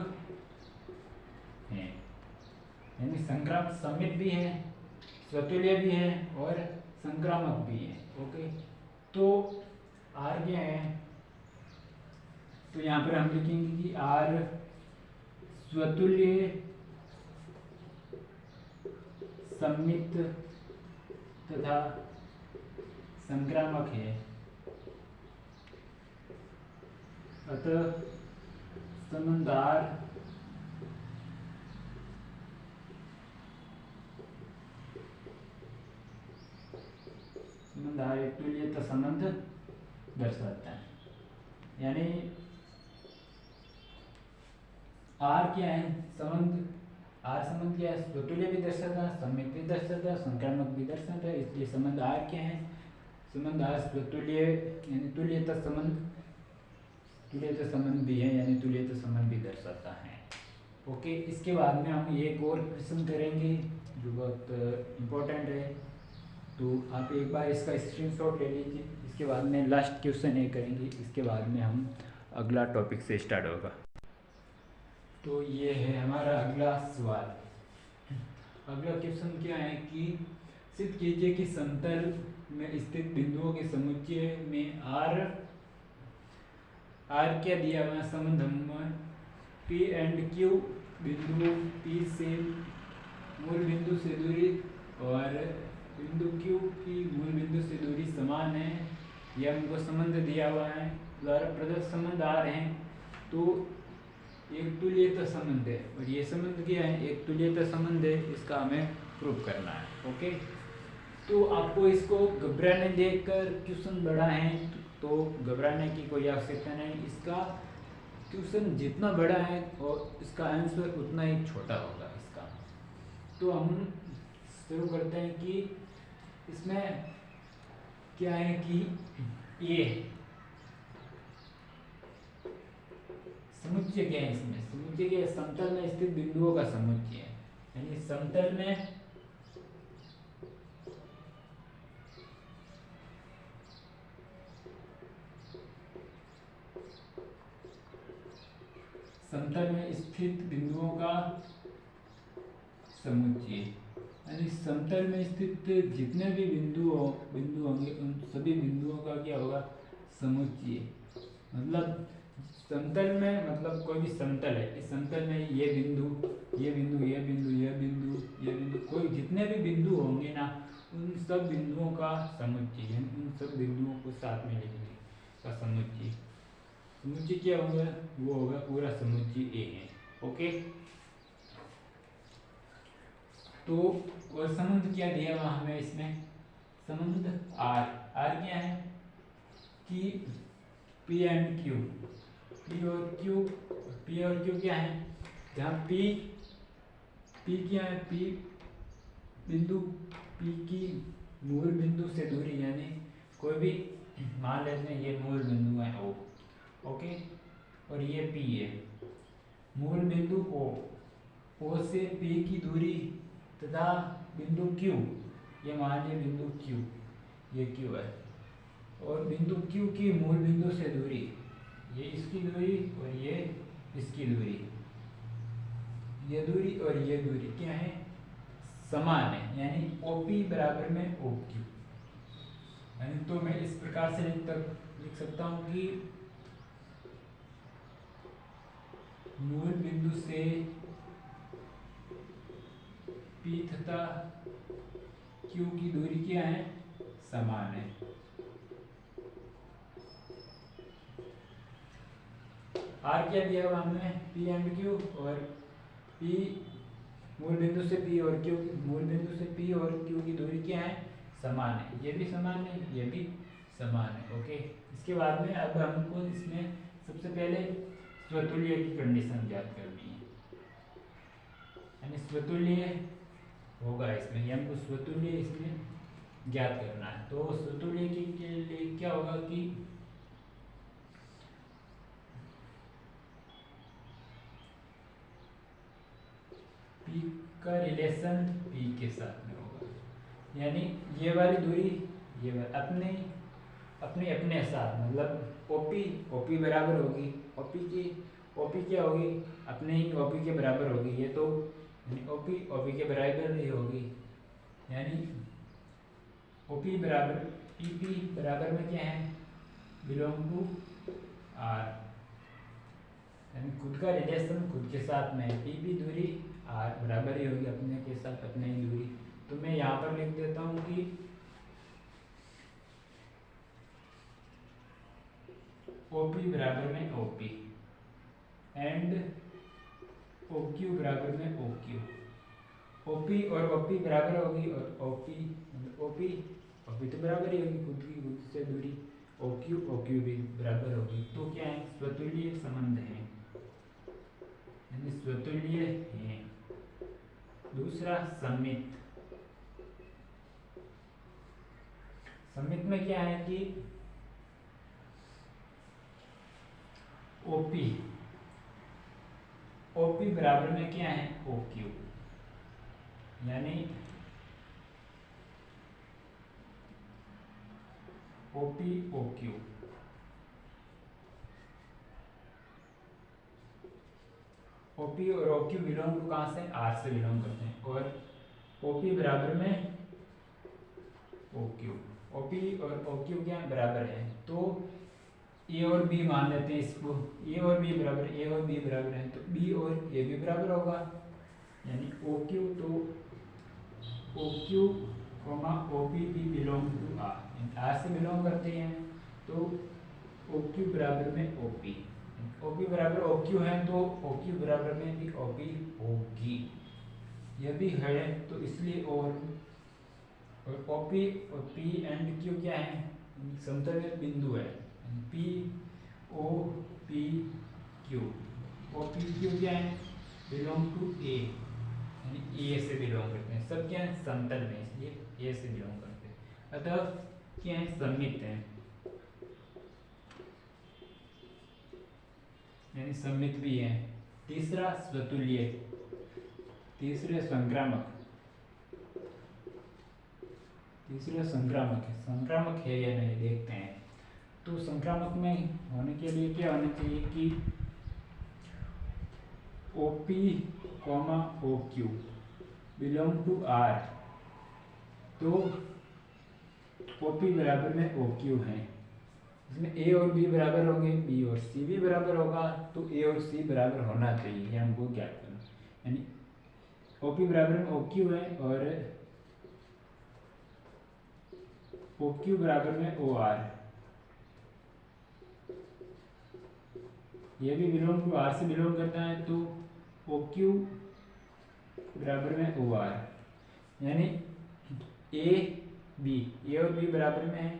है, यानी संक्रामक समित भी है, स्वतुल्य भी है और संक्रामक भी है। ओके, तो आर क्या है? तो यहाँ पर हम लिखेंगे कि आर स्वतुल्य सम्मित तथा संक्रामक है, अतः संबंध आर एक तुल्यता संबंध दर्शाता है। यानी आर क्या है? संबंध, आर संबंध क्या है? स्वतुल्य भी दर्शाता है, सम्मित भी दर्शाता है, संक्रामक भी दर्शाता है, इसलिए संबंध आर क्या है? संबंध आर स्वतुल्य यानी तुल्यता संबंध, तुल्यता संबंध भी है यानी तुल्यता संबंध भी दर्शाता है। ओके, इसके बाद में हम एक और क्वेश्चन करेंगे जो बहुत इम्पोर्टेंट है, तो आप एक बार इसका स्क्रीनशॉट ले लीजिए। इसके बाद में लास्ट क्वेश्चन ये करेंगे, इसके बाद में हम अगला टॉपिक से स्टार्ट होगा। तो ये है हमारा अगला सवाल। अगला क्वेश्चन क्या है कि सिद्ध कीजिए कि समतल में स्थित बिंदुओं के समुच्चय में आर क्या दिया हुआ संबंध हम पी एंड क्यू बिंदु पी से मूल बिंदु से दूरी और बिंदु क्यू की मूल बिंदु से दूरी समान है, यह हमको संबंध दिया हुआ है, द्वारा प्रदत्त संबंध आ रहे हैं। तो एक तुल्यता संबंध है, और ये संबंध क्या है? एक तुल्यता संबंध है, इसका हमें प्रूव करना है। ओके, तो आपको इसको घबराने देकर क्वेश्चन बड़ा है तो घबराने की कोई आवश्यकता नहीं, इसका क्वेश्चन जितना बड़ा है और इसका आंसर उतना ही छोटा होगा इसका। तो हम शुरू करते हैं कि इसमें क्या है कि ये समुच्चय क्या है? इसमें समुच्चय क्या है? समतल में स्थित बिंदुओं का समुच्चय है, यानी समतल में स्थित बिंदुओं का समुच्चय, यानी समतल में स्थित जितने भी बिंदु होंगे उन सभी बिंदुओं का क्या होगा, समुच्चय। मतलब समतल में मतलब कोई भी समतल है, इस समतल में ये बिंदु ये बिंदु ये बिंदु ये बिंदु ये बिंदु कोई जितने भी बिंदु होंगे ना उन सब बिंदुओं का समुच्चय, यानी उन सब बिंदुओं को साथ में लिखेंगे का समुच्चय। समुच्चय क्या होगा, वो होगा पूरा समुच्चय ए है। ओके, तो और संबंध क्या दिया हुआ हमें इसमें, संबंध आर। आर क्या है कि पी एंड क्यू, पी और क्यू, पी और क्यू क्या है, जहाँ पी क्या है, पी बिंदु, पी की मूल बिंदु से दूरी, यानी कोई भी मान लेते हैं ये मूल बिंदु है ओ, ओके, और ये पी है, मूल बिंदु ओ से पी की दूरी तथा बिंदु क्यू, ये मान लिया बिंदु क्यू, ये क्यू है, और बिंदु क्यू की मूल बिंदु से दूरी, ये इसकी दूरी और ये इसकी दूरी, ये दूरी और ये दूरी क्या है, समान है, यानी OP बराबर में OQ। यानी तो मैं इस प्रकार से लिख सकता हूँ कि मूल बिंदु से P तथा Q की दूरी क्या है, समान है। R क्या दिया हुआ हमने, P एंड Q, और P मूल बिंदु से P और Q, मूल बिंदु से P और Q की दूरी क्या है, समान है, ये भी समान है, ये भी समान है। ओके, इसके बाद में अब हमको इसमें सबसे पहले स्वतुल्य की कंडीशन ज्ञात करनी है, यानी स्वतुल्य होगा इसमें, ये हमको स्वतुल्य इसमें ज्ञात करना है। तो स्वतुल्य के लिए क्या होगा कि P का रिलेशन P के साथ में होगा, यानी ये वाली दूरी ये अपने अपने अपने साथ, मतलब OP बराबर होगी, OP क्या होगी, अपने ही OP के बराबर होगी, ये तो OP के बराबर ही होगी, यानी OP बराबर PP बराबर में क्या है, बिलोंग टू R, यानी खुद का रिलेशन खुद के साथ में, PP दूरी R बराबर ही होगी अपने के साथ अपने ही दूरी। तो मैं यहाँ पर लिख देता हूँ कि OP बराबर में OP एंड OQ बराबर में OQ, OP और OP बराबर होगी, और OP तो बराबर ही होगी खुद से दूरी, OQ भी बराबर होगी। तो क्या है, स्वतुल्य संबंध है, यानी स्वतुल्य है। दूसरा सममित, सममित में क्या है कि OP बराबर में क्या है, OQ, यानी OP OQ, OP और OQ बिलोंग टू कहाँ से, R से बिलोंग करते हैं, और OP बराबर में OQ, OP और OQ क्या बराबर है, तो A और B मान लेते हैं इसको, A और B बराबर है, तो B और A भी बराबर होगा, यानी OQ, तो OQ OP भी बिलोंग टू R से बिलोंग करते हैं, तो OQ बराबर में OP बराबर OQ है, तो OQ बराबर में भी OP होगी, यह भी है, तो इसलिए और OP और P एंड Q क्या है, समतल बिंदु है, P O P Q, OP Q क्या है, बिलोंग टू A, यानी A से बिलोंग करते हैं, सब क्या है समतल में, इसलिए A से बिलोंग करते हैं, अतः क्या है, सममित है, यानी सममित भी है। तीसरा स्वतुल्य, तीसरे संक्रामक संक्रामक है या नहीं देखते हैं। तो संक्रामक में होने के लिए क्या होना चाहिए कि OP OQ, belong to R, तो OP बराबर में OQ है। इसमें A और B बराबर होंगे, B और C भी बराबर होगा, तो A और C बराबर होना चाहिए, ये हमको ज्ञात करना। यानी OP बराबर में OQ है और OQ बराबर में OR, ये भी बिलोंग टू R से बिलोंग करता है, तो OQ बराबर में OR, यानी A और B बराबर में है,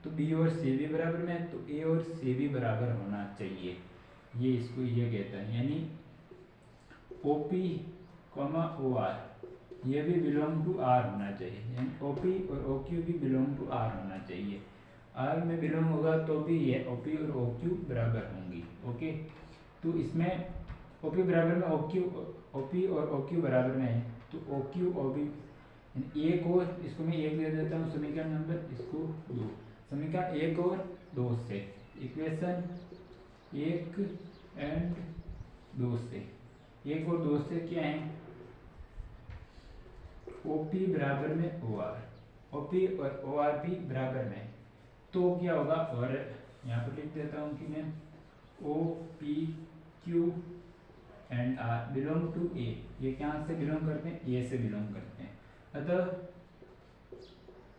तो B और C भी बराबर में है, तो A और C भी बराबर होना चाहिए, ये इसको ये कहता है। यानी OP, OR ये भी बिलोंग टू R होना चाहिए, यानी OP और OQ भी बिलोंग टू R होना चाहिए। R में बिलोंग होगा तो भी ये OP और OQ बराबर होंगी। ओके, तो इसमें OP बराबर में OP और OQ बराबर में है, तो OQ OP एक और इसको मैं एक दे देता हूँ समीकरण नंबर, इसको 2, समीकरण 1 और 2 से, इक्वेशन 1 एंड 2 से, 1 और 2 से क्या है, OP बराबर में OR, OP और OR भी बराबर में, तो क्या होगा, और यहाँ पर लिख देता हूँ कि मैं OPQ and R belong to A, ये क्या से बिलोंग करते हैं, A से बिलोंग करते हैं, अतः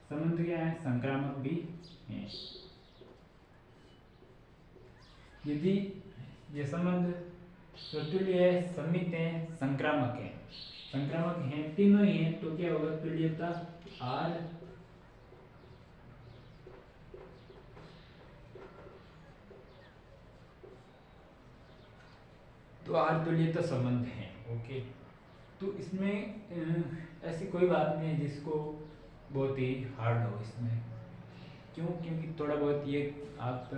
संबंध क्या है, संक्रामक भी है। यदि ये संबंध स्वतुल्य है, समित है, संक्रामक है, संक्रामक है, तीनों ही है, तो क्या होगा, तुल्यता R तो R तुल्यता संबंध है। ओके, तो इसमें ऐसी कोई बात नहीं है जिसको बहुत ही हार्ड हो इसमें, क्यों, क्योंकि थोड़ा बहुत ये आप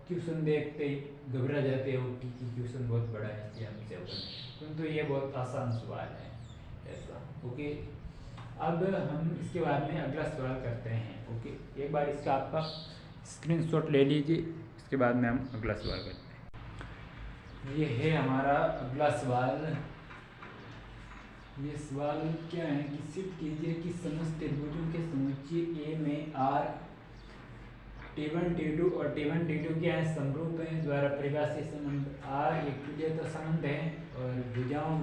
क्वेश्चन देखते ही घबरा जाते हो कि क्वेश्चन बहुत बड़ा है, इसलिए हमसे होगा, परंतु ये बहुत आसान सवाल है ऐसा। ओके, अब हम इसके बाद में अगला सवाल करते हैं। ओके, एक बार इसका आपका स्क्रीनशॉट ले लीजिए, इसके बाद में हम अगला सवाल करते हैं। ये है हमारा अगला सवाल। ये सवाल क्या है कि सिद्ध कीजिए कि समस्त त्रिभुजों के समुच्चय A में R T1 T2 और T1 T2 क्या है, समरूप है, द्वारा परिभाषित संबंध R एक तुल्यता संबंध है, और भुजाओं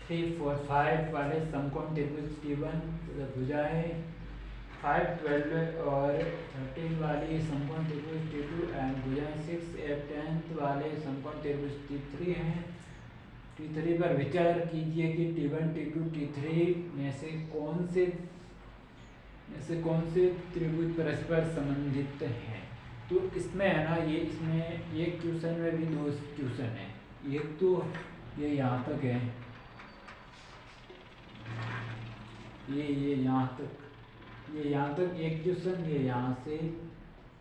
3, 4, 5 वाले समकोण त्रिभुज T1 तथा भुजाएं 5, 12 और 13 वाली समकोण त्रिभुज T2 एंड भुजाएं 6, 8, 10 वाले समकोण त्रिभुज T3 हैं। T3 पर विचार कीजिए कि T1 T2 T3 में से कौन से त्रिभुज परस्पर संबंधित हैं। तो इसमें है ना, ये इसमें एक क्वेश्चन में भी 2 क्वेश्चन है, एक तो ये यहाँ तक है, ये यहाँ तक एक क्वेश्चन, ये यहाँ से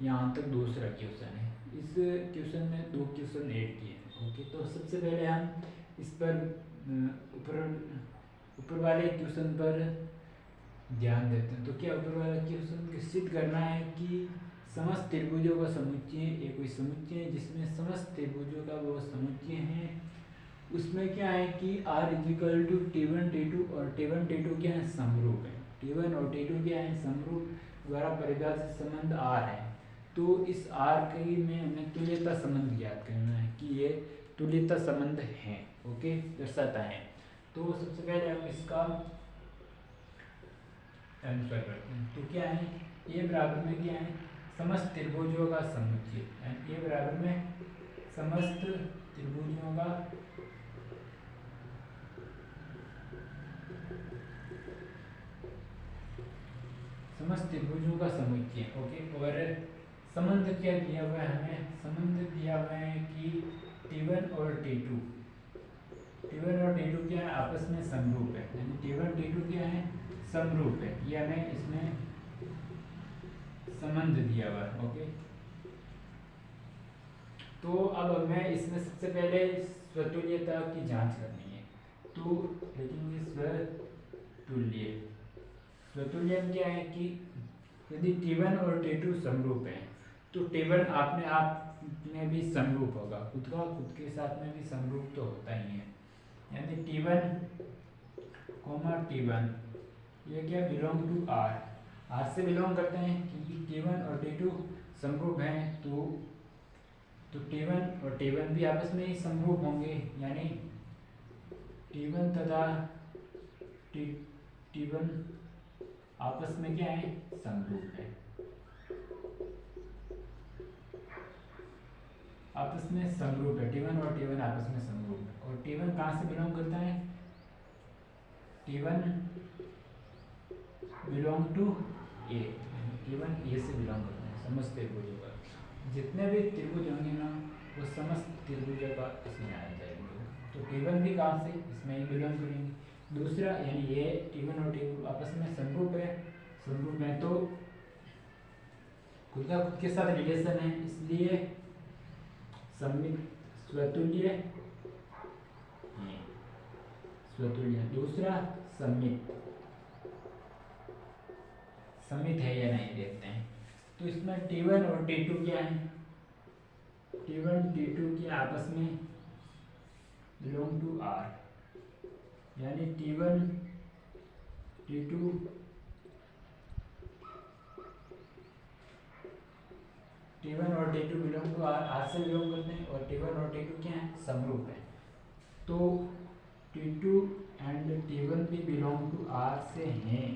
यहाँ तक दूसरा क्वेश्चन है। इस क्वेश्चन में 2 क्वेश्चन ऐड किए हैं। ओके, तो सबसे पहले हम इस पर ऊपर वाले क्वेश्चन पर ध्यान देते हैं। तो क्या ऊपर वाला क्वेश्चन सिद्ध करना है कि समस्त त्रिभुजों का समुच्चय एक कोई समुच्चय है जिसमें समस्त त्रिभुजों का वो समुच्चय है, उसमें क्या है कि R equal to T1 T2 और T1 T2 क्या है, समरूप है, T1 और T2 क्या है, समरूप, द्वारा परिभाषित संबंध R है। तो इस R के में हमें तुल्यता संबंध ज्ञात करना है कि ये तुल्यता संबंध है। ओके, दर्शाता है। तो सबसे पहले हम इसका आंसर करते हैं। तो क्या है, A बराबर में क्या है, समस्त त्रिभुजों का समुच्चय, A बराबर में समस्त त्रिभुजों का समुच्चय। ओके, और संबंध क्या दिया हुआ है, हमें संबंध दिया हुआ है कि T1 और T2 क्या है, आपस में समरूप है, यानी T1 T2 क्या है, समरूप है, ये हमें इसमें संबंध दिया हुआ है। ओके, तो अब हमें इसमें सबसे पहले स्वतुल्यता की जांच करनी है। तो लिखेंगे स्वतुल्य क्या है कि यदि T1 और T2 समरूप है, तो T1 अपने आप में भी समरूप होगा, खुद के साथ में भी समरूप तो होता ही है, यानी T1 कॉमा T1, ये क्या बिलोंग टू R, R से बिलोंग करते हैं क्योंकि T1 और T2 समरूप हैं, तो T1 और T1 भी आपस में ही समरूप होंगे, यानी T1 तथा T1 आपस में क्या है, समरूप है, आपस में समरूप है। T1 और T1 आपस में समरूप है। और T1 कहाँ से बिलोंग करता है, T1 belong to A, T1 ए से बिलोंग करता है, समस्त त्रिभुजों का, जितने भी त्रिभुज होंगे ना वो समस्त त्रिभुजों का इसमें आ जाएंगे। तो T1 भी कहाँ से, इसमें ही बिलोंग करेंगे। दूसरा यानी ये T1 और T2 आपस में समरूप है, तो खुद का खुद के साथ रिलेशन है, इसलिए सममित स्वतुल्य, दूसरा सममित है या नहीं देखते हैं। तो इसमें T1 और T2 क्या है, T1 T2 के आपस में बिलोंग टू R, यानी T1 T2 और T2 बिलोंग टू R से बिलोंग करते हैं, और T1 और T2 क्या है, समरूप है। तो T2 एंड T1 भी बिलोंग टू R से हैं,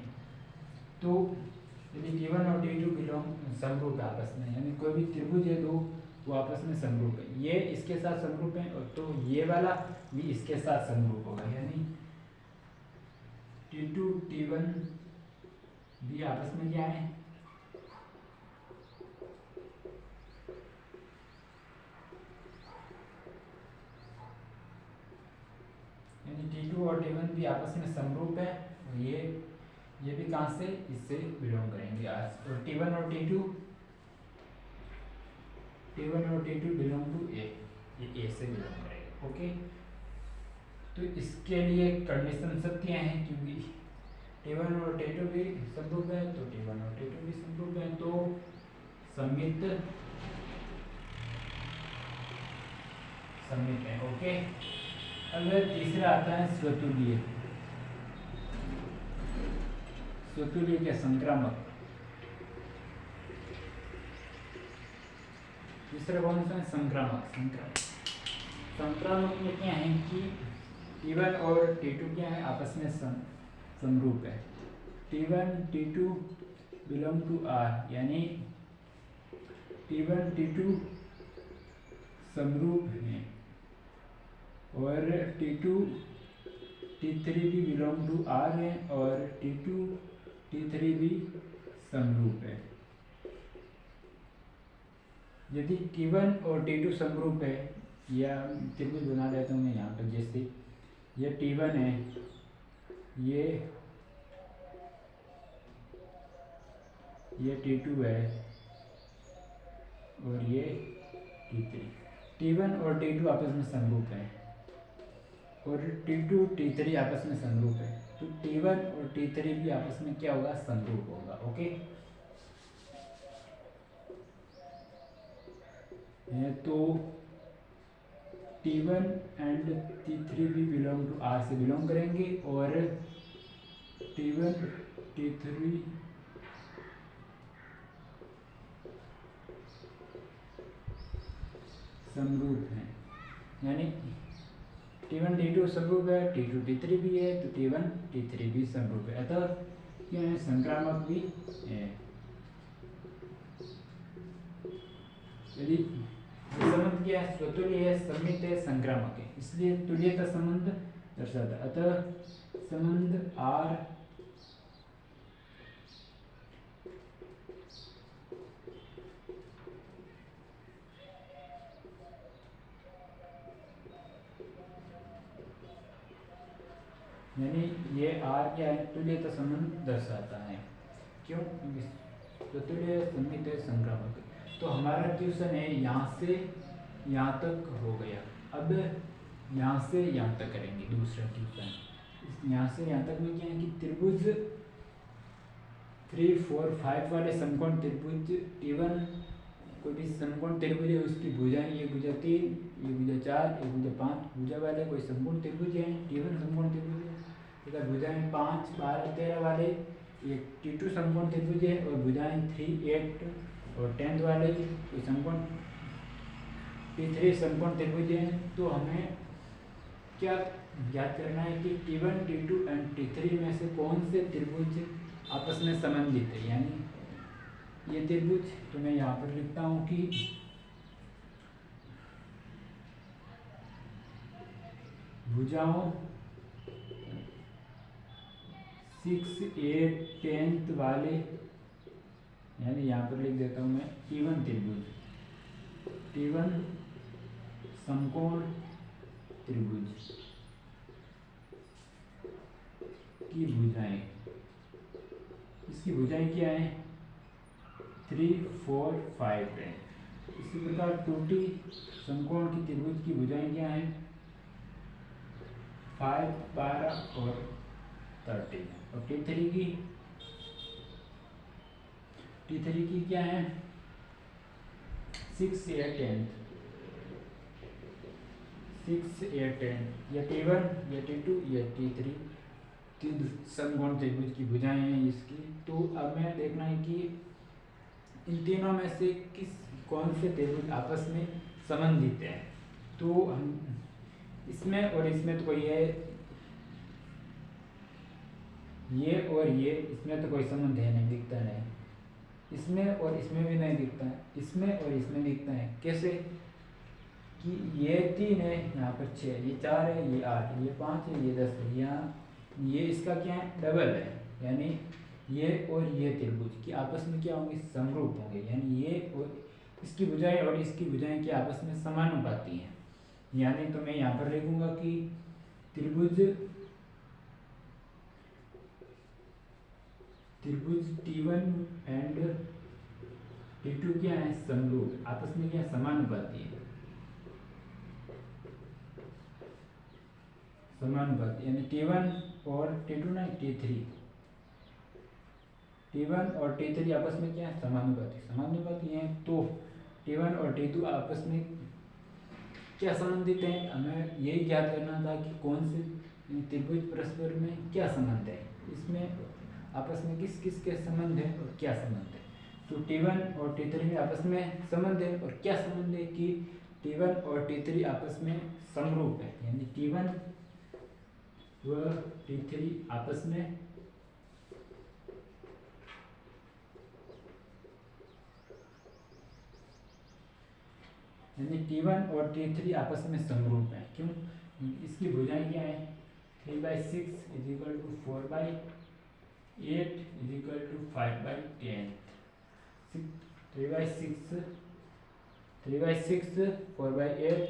तो यदि T1 और T2 बिलोंग समरूप है आपस में, यानी कोई भी त्रिभुज है दो वो आपस में समरूप है, ये इसके साथ समरूप है, और तो ये वाला भी इसके साथ समरूप होगा, यानी T2 T1 भी आपस में क्या है, यानी T2 और T1 भी आपस में समरूप है, और ये भी कहाँ से, इससे बिलोंग करेंगे आज। और T1 और T2 बिलोंग टू ए, ये ए से बिलोंग करेगा, ओके। तो इसके लिए कंडीशन सब क्या है, क्योंकि T1 और T2 भी समरूप है, तो T1 और T2 भी समरूप है, तो सममित है, ओके। अब तीसरा आता है स्वतुल्य के संक्रामक। तीसरा कौन सा है, संक्रामक। संक्रामक में क्या है कि T1 और T2 क्या है, आपस में समरूप है। T1 T2 belong to R, यानी T1 T2 समरूप हैं, और T2 T3 भी बिलोंग टू R है, और T2 T3 भी समरूप है। यदि T1 और T2 समरूप है, या त्रिभुज बना देता हूँ मैं यहाँ पर, जैसे ये T1 है, ये T2 है, और ये T3। T1 और T2 आपस में समरूप है, और T2 T3 आपस में समरूप है, तो T1 और T3 भी आपस में क्या होगा, समरूप होगा, ओके। तो T1 एंड T3 भी बिलोंग टू R से बिलोंग करेंगे, और T1 T3 समरूप हैं, यानी T1 T2 समरूप है, T2 T3 भी है, तो T1 T3 भी समरूप है, अतः क्या है, संक्रामक भी है। यदि संबंध क्या है, स्वतुल्य है, सममित है, संक्रामक है, इसलिए तुल्यता संबंध दर्शाता है। अतः संबंध R यानी ये R क्या है, तुल्यता संबंध दर्शाता है। क्यों, स्वतुल्य, सममित है, संक्रामक। तो हमारा ट्यूशन है यहाँ से यहाँ तक हो गया। अब यहाँ से यहाँ तक करेंगे दूसरा ट्यूशन। यहाँ से यहाँ तक में क्या है कि त्रिभुज 3, 4, 5 वाले समकोण त्रिभुज T1, कोई भी समकोण त्रिभुज है उसकी भुजाएं, ये भुजा 3, ये भुजा 4, ये भुजा 5 भुजा वाले कोई समकोण त्रिभुज है, T1 समकोण त्रिभुज है। तथा भुजाएं 5, 12, 13 वाले एक T2 समकोण त्रिभुज है और भुजाएं 3, 8 और 10 वाले कोई समकोण T3 समकोण त्रिभुज है। तो हमें क्या ज्ञात करना है कि T1, T2 एंड T3 में से कौन से त्रिभुज आपस में संबंधित है। यानी ये त्रिभुज तो मैं यहाँ पर लिखता हूँ कि भुजाओं 6, 8, 10 वाले, यानी यहाँ पर लिख देता हूँ मैं T1 त्रिभुज, T1 समकोण त्रिभुज की भुजाएं, इसकी भुजाएं क्या है 3, 4, 5 है। इसी प्रकार 2T समकोण की त्रिभुज की भुजाएं क्या है 5, 12 और 13। और T3 की क्या है 6, 8, 10, 6, 8, 10 या T1 या T2 या T3 तीन समकोण त्रिभुज की भुजाएं हैं इसकी। तो अब मैं देखना है कि इन तीनों में से कौन से त्रिभुज आपस में संबंधित है। तो हम इसमें और इसमें तो कोई है, ये और ये इसमें तो कोई संबंध है नहीं, दिखता नहीं। इसमें और इसमें भी नहीं दिखता है, इसमें और इसमें दिखता है। कैसे कि ये 3 है, यहाँ पर 6, ये 4 है, ये 8, ये 5 है, ये 10 है। यहाँ ये इसका क्या है डबल है, यानी ये और ये त्रिभुज की आपस में क्या होंगे समरूप होंगे। यानी ये और इसकी भुजाएं और इसकी भुजाएं की आपस में समानुपाती हैं। यानी तो मैं यहाँ पर लिखूंगा कि त्रिभुज T1 एंड T2 क्या है समरूप, आपस में क्या समानुपाती है, समानुपाती। यानी T1 और T2 ना T3, T1 और T3 आपस में क्या है समानुपाती हैं। तो T1 और T2 आपस में क्या संबंधित हैं, हमें यही ज्ञात करना था कि कौन से त्रिभुज परस्पर में क्या संबंध है, इसमें आपस में किस किस के संबंध है और क्या संबंध है। तो T1 और T3 में आपस में संबंध है और क्या संबंध है कि T1 और T3 आपस में समरूप है। यानी T1 व T3 आपस में यानी T1 और T3 आपस में समरूप है। क्यों, इसकी भुजाएं क्या है 3/6 = 4/8 = 5/10। 3/6 4/8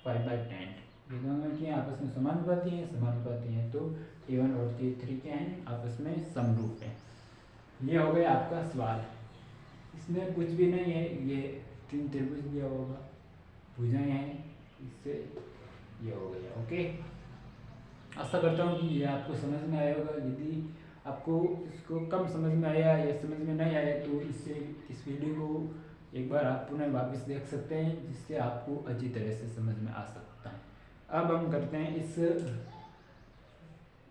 5/10 ये दोनों क्या आपस में समानुपाती हैं। तो T1 और T3 क्या हैं आपस में समरूप है। ये हो गया आपका सवाल, इसमें कुछ भी नहीं है, ये 3 त्रिभुज दिया होगा, भुजाएं हैं, इससे ये हो गया। ओके, आशा करता हूँ कि ये आपको समझ में आया होगा। यदि आपको इसको कम समझ में आया या समझ में नहीं आया तो इस वीडियो को एक बार आप पुनः वापस देख सकते हैं, जिससे आपको अच्छी तरह से समझ में आ सकता है। अब हम करते हैं इस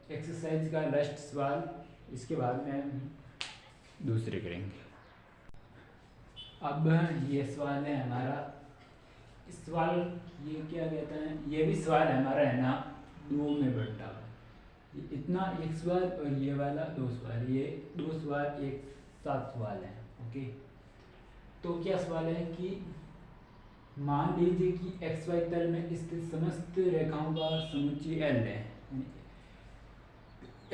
एक्सरसाइज का लास्ट सवाल, इसके बाद में हम दूसरे करेंगे। अब ये सवाल है हमारा, इस सवाल ये क्या कहता है, ये भी सवाल हमारा है ना 2 में बंटा हुआ, इतना एक सवाल और ये वाला 2 सवाल, ये 2 सवाल एक साथ सवाल है। ओके, तो क्या सवाल है कि मान लीजिए कि XY तल में स्थित समस्त रेखाओं का समुच्चय L है।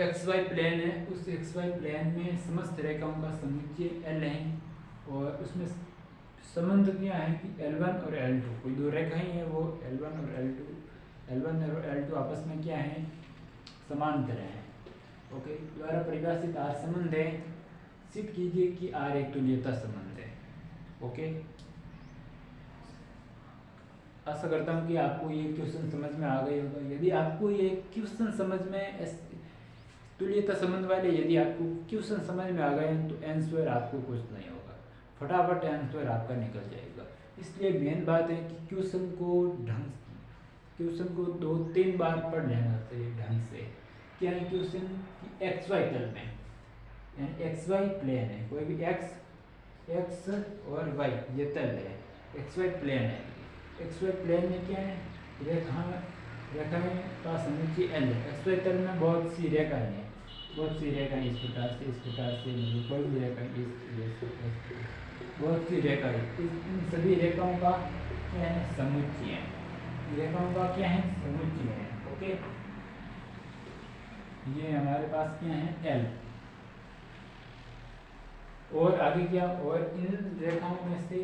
XY प्लेन है, उस XY प्लेन में समस्त रेखाओं का समुच्चय L है और उसमें संबंध क्या है कि L1 और L2 कोई 2 रेखाएं हैं, वो L1 और L2 आपस में क्या है समांतर है। ओके, द्वारा परिभाषित आर संबंध है, सिद्ध कीजिए कि आर एक तुल्यता संबंध है। ओके, आशा करता हूँ कि आपको ये क्वेश्चन समझ में आ गए होगा। यदि आपको ये क्वेश्चन समझ में तुल्यता संबंध वाले यदि आपको क्वेश्चन समझ में आ गए तो आंसर आपको कुछ नहीं होगा, फटाफट आंसर आपका निकल जाएगा। इसलिए मेन बात है कि क्वेश्चन को 2-3 बार पढ़ लेना चाहिए ढंग से, क्या है क्वेश्चन कि एक्स वाई तल में, यानी एक्स वाई प्लेन है, कोई भी एक्स और वाई ये तल है, एक्स वाई प्लेन है। एक्स वाई प्लेन में क्या है, रेखाएं का समुच्चय एल है। एक्स वाई तल में बहुत सी रेखाएं हैं, बहुत सी रेखाएं इस प्रकार से मतलब कोई भी रेखा बहुत सी रेखाएं, इन सभी रेखाओं का क्या है समुच्चय है, रेखाओं का क्या है समुच्चय है। ओके, ये हमारे पास क्या है एल, और आगे क्या, और इन रेखाओं में से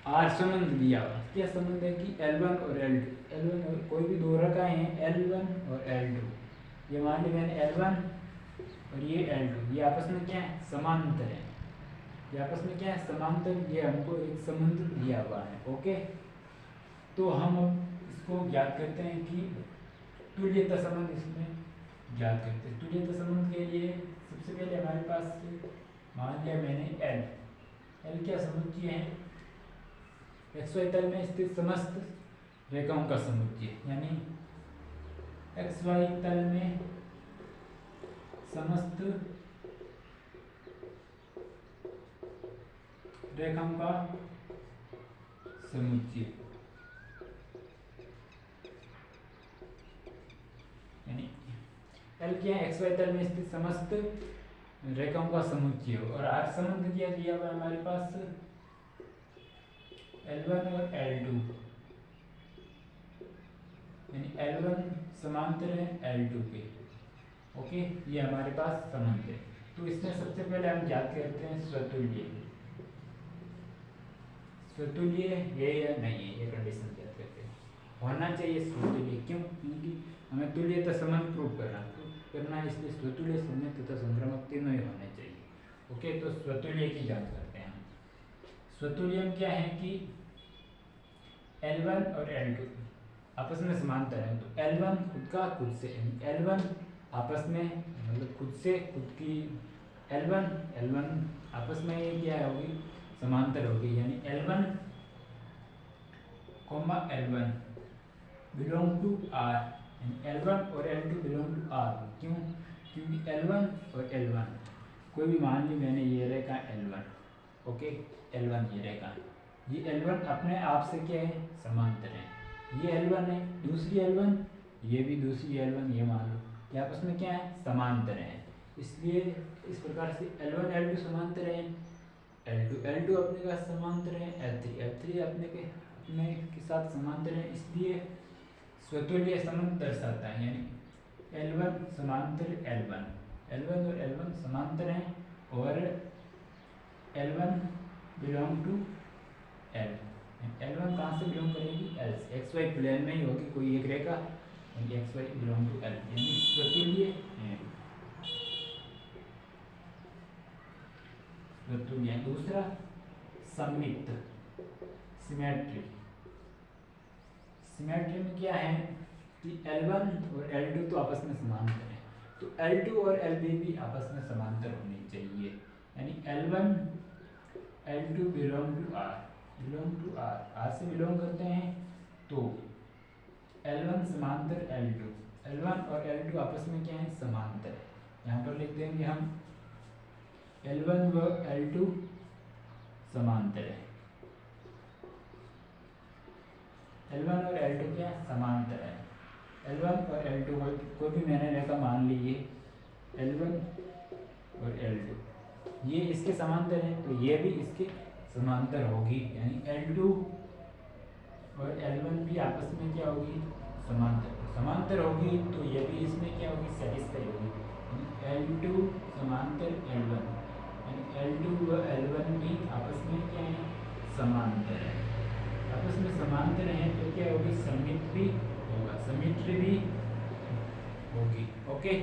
आर संबंध दिया हुआ, क्या संबंध है कि L1 और L2, L1 और कोई भी दो रेखाएं हैं L1 और L2, ये मान ली मैंने L1 और ये L2, ये आपस में क्या है समांतर है, ये आपस में क्या है समांतर, ये हमको एक संबंध दिया हुआ है। ओके, तो हम अब इसको ज्ञात करते हैं कि तुल्यता संबंध इसमें ज्ञात करते हैं। तुल्यता संबंध के लिए सबसे पहले हमारे पास मान लिया मैंने एल क्या समुच्चय है, एक्स वाई तल में स्थित समस्त रेखाओं का समुच्चय, यानी एक्स वाई तल में समस्त रेखाओं का समुच्चय, यानी एल क्या है एक्स वाई तल में स्थित समस्त रेखाओं का समुच्चय, और आर संबंध क्या दिया हुआ है हमारे पास L1 और L2, यानी L1 समांतर है L2 के। ओके, ये हमारे पास संबंध है। तो इसमें सबसे पहले हम ज्ञात करते हैं स्वतुल्य, स्वतुल्य है या नहीं है, ये कंडीशन ज्ञात करते हैं। होना चाहिए स्वतुल्य, क्यों, क्योंकि हमें तुल्यता संबंध प्रूव करना है, इसलिए स्वतुल्य, संयुक्त तथा संक्रामक तीनों ही होने चाहिए। ओके, तो स्वतुल्य की जांच करते हैं हम। स्वतुल्य क्या है कि L1 और L2 आपस में समांतर है, तो L1 खुद का खुद से, L1 आपस में मतलब खुद से खुद की L1 आपस में ये क्या होगी समांतर होगी, यानी L1 L1 belong to R, L1 और L2 बिलोंग टू R। क्यों, क्योंकि L1 और L1 कोई भी मान ली मैंने ये रेखा L1, ओके L1 ये रेखा, ये L1 अपने आप से क्या है समांतर है, ये L1 है, दूसरी L1, ये भी दूसरी L1, ये मान लो ये आपस में क्या है समांतर है, इसलिए इस प्रकार से L1 L2 समांतर है, L2 अपने का समांतर है, L3 अपने के साथ समांतर है, इसलिए स्वतुल्य संबंध दर्शाता है, यानी L1 समांतर L1 और L1 समांतर हैं, और L1 belong to L, L1 कहाँ से बिलोंग करेगी L से, एक्स वाई प्लेन में ही होगी कोई एक रेखा, यानी X Y belong to L, यानी स्वतुल्य है। स्वतुल्य। दूसरा सममित, सिमेट्री, सिमेट्री में क्या है कि L1 और L2 तो आपस में समांतर है, तो L2 और LB भी आपस में समांतर होनी चाहिए, यानी L1 L2 belong to R, R से बिलोंग करते हैं, तो L1 समांतर L2, L1 और L2 आपस में क्या है समांतर, यहाँ पर लिख देंगे हम L1 व L2 समांतर है, L1 और L2 क्या समांतर है, L1 और L2 को भी मैंने रेखा मान ली है, L1 और L2 ये इसके समांतर है, तो ये भी इसके समांतर होगी, यानी L2 और L1 भी आपस में क्या होगी समांतर होगी, तो ये भी इसमें क्या होगी सेटिस्फाई होगी, L2 समांतर L1, यानी L2 व L1 भी आपस में क्या है समांतर है, आपस में समांतर है तो क्या होगी सममित भी होगा, सिमेट्री भी होगी। ओके,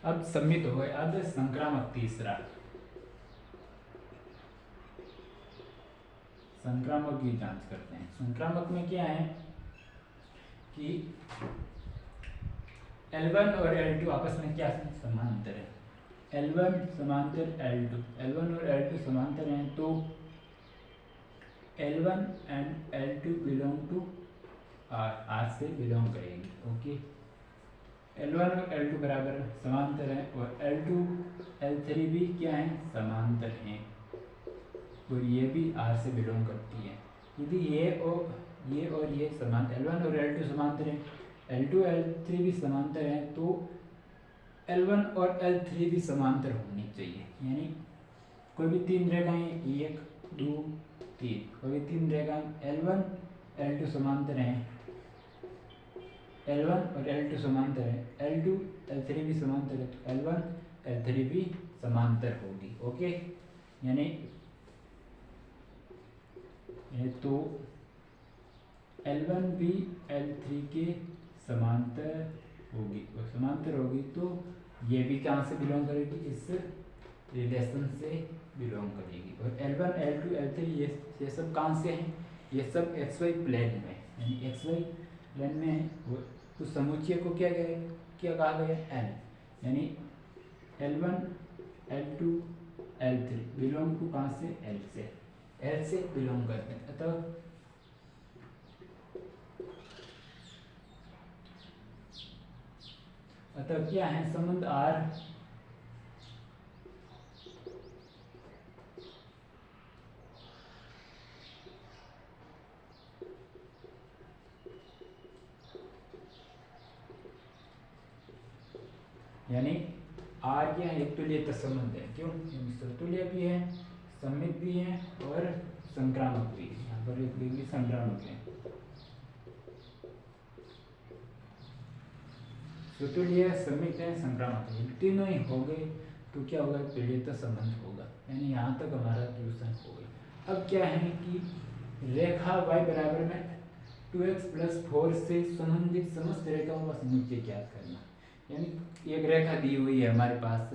अब सममित हो गए, अब संक्रामक, तीसरा संक्रामक की जांच करते हैं। संक्रामक में क्या है कि L1 और L2 आपस में क्या समांतर है, L1 समांतर L2, L1 और L2 समांतर हैं, तो L1 and L2 belong to R, R से बिलोंग करेंगे। ओके, L1 और L2 बराबर समांतर हैं और L2 L3 भी क्या है, समांतर हैं और ये भी R से बिलोंग करती है। यदि ये और ये समान L1 और L2 समांतर हैं, L2 L3 भी समांतर हैं, तो L1 और L3 भी समांतर होनी चाहिए। यानी कोई भी तीन रेखाएं 1 2 3, कोई भी तीन रेखाएं L1 L2 समांतर हैं, L1 और L2 समांतर है, L2 L3 भी समांतर है, तो L1 L3 भी समांतर होगी। ओके, यानी ये तो L1 भी L3 के समांतर होगी और समांतर होगी तो ये भी कहाँ से बिलोंग करेगी, इस रिलेशन से बिलोंग करेगी। और L1 L2 L3 ये सब कहाँ से हैं, ये सब XY प्लेन में, यानी XY प्लेन में है। और उस समुच्चय को क्या कहा गया, L, यानी L1 L2 L3 belong to कहाँ से, L से बिलोंग करते हैं। अतः क्या है संबंध R यानी R क्या है, एक तुल्यता संबंध है। क्यों, सतुल्य भी है, सममित भी है और संक्रामक भी है। यहाँ पर एक संक्रामक है, सतुल्य सममित है, संक्रामक है, तीनों ही हो गए तो क्या होगा, तुल्यता संबंध होगा। यानी यहाँ तक हमारा ट्यूशन हो गया। अब क्या है कि रेखा y बराबर में 2x + 4 से संबंधित समस्त रेखाओं का समुच्चय ज्ञात करना। यानी एक रेखा दी हुई है हमारे पास,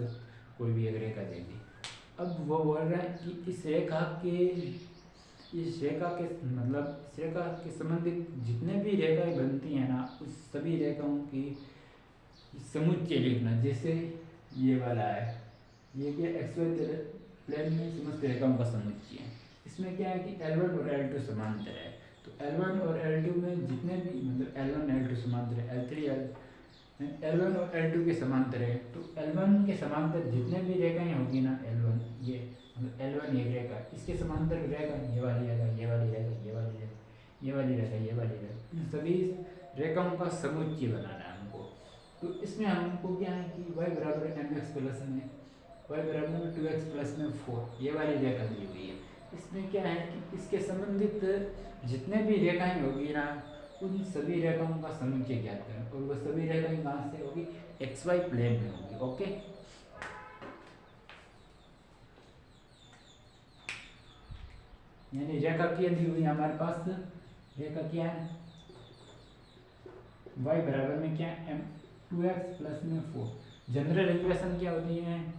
कोई भी एक रेखा दे दी। अब वो बोल रहा है कि इस रेखा के संबंधित जितने भी रेखाएं बनती हैं ना, उस सभी रेखाओं की समुच्चय लिखना। जैसे ये वाला है, ये क्या XY प्लेन में समस्त रेखाओं का समुच्चय है। इसमें क्या है कि L1 और L2 समांतर है, तो L1 और L2 में जितने भी L1 L2 समांतर है, L1 और L2 के समांतर है, तो L1 के समांतर जितने भी रेखाएं होगी ना, L1 ये L1 एक रेखा, इसके समांतर रेखा ये वाली रेखा, ये वाली रेखा, ये वाली रेखा, ये वाली रेखा, ये वाली रेखा, इन सभी रेखाओं का समुच्चय बनाना है हमको। तो इसमें हमको क्या है कि y बराबर mx प्लस में y बराबर 2x प्लस में 4 ये वाली रेखा दी हुई है। इसमें क्या है कि इसके संबंधित जितने भी रेखाएं होगी ना, उन सभी रेखाओं का समुच्चय ज्ञात करें और वह सभी रेखाएं कहाँ से होगी, XY प्लेन में होगी। ओके, यानी रेखा क्या दी हुई है हमारे पास, रेखा क्या है, y बराबर में क्या है, 2x प्लस में 4। जनरल इक्वेशन क्या होती है,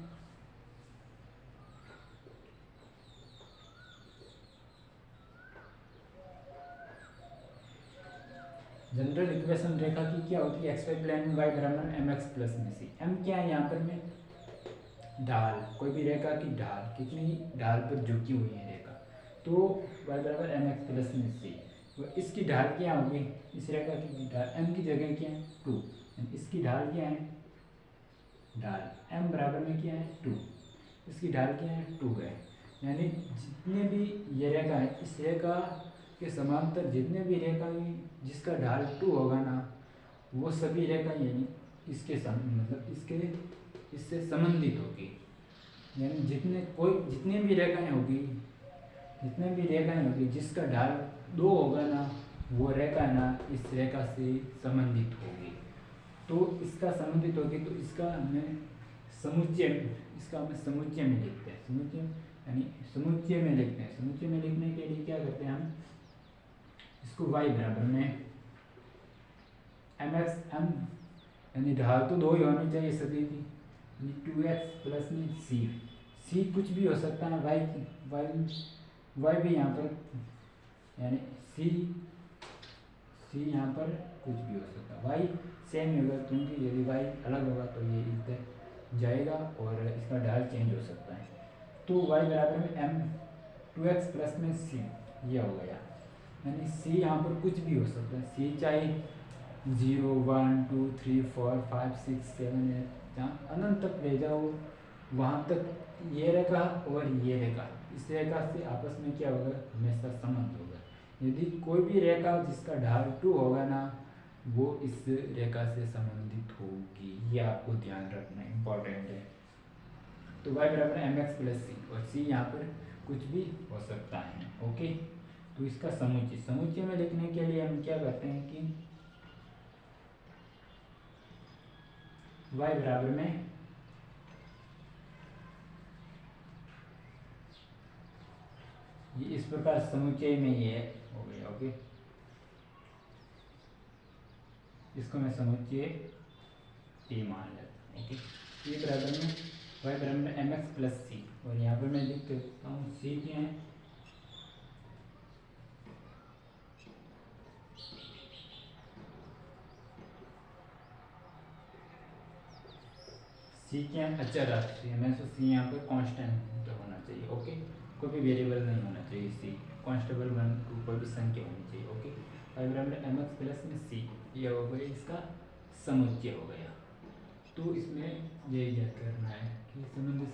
जनरल इक्वेशन रेखा की क्या होती है, XY प्लेन में y बराबर mx प्लस में c। m क्या है यहाँ पर में, ढाल, कोई भी रेखा की ढाल, कितनी ढाल पर झुकी हुई है रेखा, तो y बराबर mx प्लस में c। तो इसकी ढाल क्या होगी, इस रेखा की ढाल m की जगह क्या है 2, इसकी ढाल क्या है, ढाल m बराबर में क्या है 2, इसकी ढाल क्या है 2 है। यानी जितने भी ये रेखा है, इस रेखा के समांतर जितने भी रेखा जिसका ढाल 2 होगा ना, वो सभी रेखा यानी इसके इससे संबंधित होगी। यानी जितनी भी रेखाएं होगी जिसका ढाल 2 होगा ना, वो रेखा ना इस रेखा से संबंधित होगी। तो इसका संबंधित होगी तो इसका हमें समुच्चय में लिखते हैं। समुच्चय में लिखने के लिए क्या करते हैं हम, इसको y बराबर में mx m, यानी ढाल तो 2 ही होनी चाहिए सभी की, 2x प्लस में c कुछ भी हो सकता है, y भी यहाँ पर, यानी c यहाँ पर कुछ भी हो सकता है, y सेम ही होगा, क्योंकि यदि y अलग होगा तो ये इधर जाएगा और इसका ढाल चेंज हो सकता है। तो y बराबर में 2x प्लस में c, यह हो गया। यानी c यहाँ पर कुछ भी हो सकता है, c चाहे 0 1 2 3 4 5 6 7 8 जहाँ अनंत तक ले जाओ वहाँ तक ये रेखा और ये रेखा, इस रेखा से आपस में क्या होगा, हमेशा संबंध होगा। यदि कोई भी रेखा जिसका ढाल 2 होगा ना, वो इस रेखा से संबंधित होगी। ये आपको ध्यान रखना इम्पोर्टेंट है। तो y बराबर एम एक्स प्लस सी, और सी यहाँ पर कुछ भी हो सकता है। ओके, तो इसका समुच्चय, समुच्चय में लिखने के लिए हम क्या करते हैं कि y बराबर में ये इस प्रकार समुच्चय में ये हो गया। ओके, इसको मैं समुच्चय ए मान लेता हूँ। ओके, ये बराबर में y बराबर में एम एक्स प्लस सी, और यहाँ पर मैं लिख देता हूँ सी क्या है, सी क्या है, अचर राशि है। मैं तो सी यहाँ पर कांस्टेंट होना चाहिए। ओके, कोई भी वेरिएबल नहीं होना चाहिए, सी कांस्टेबल वन कोई भी संख्या होनी चाहिए। ओके, y बराबर एम एक्स प्लस में सी, ये हो गया इसका समुच्चय हो गया। तो इसमें ये ज्ञात करना है कि संबंधित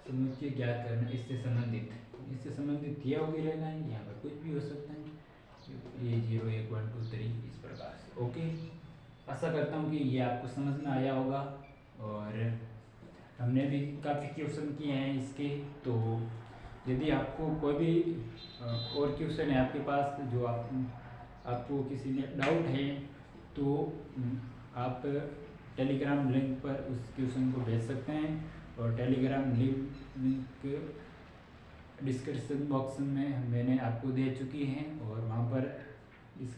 समुच्चय ज्ञात करना, इससे संबंधित दिया हुआ रहना है, यहाँ पर कुछ भी हो सकता है, ये 0 1 1 2 3 इस प्रकार से। ओके, आशा करता हूँ कि ये आपको समझ में आया होगा, और हमने भी काफ़ी क्वेश्चन किए हैं इसके। तो यदि आपको कोई भी और क्वेश्चन है आपके पास जो आपको किसी में डाउट है, तो आप टेलीग्राम लिंक पर उस क्वेश्चन को भेज सकते हैं, और टेलीग्राम लिंक डिस्क्रिप्शन बॉक्स में मैंने आपको दे चुकी हैं, और वहाँ पर इस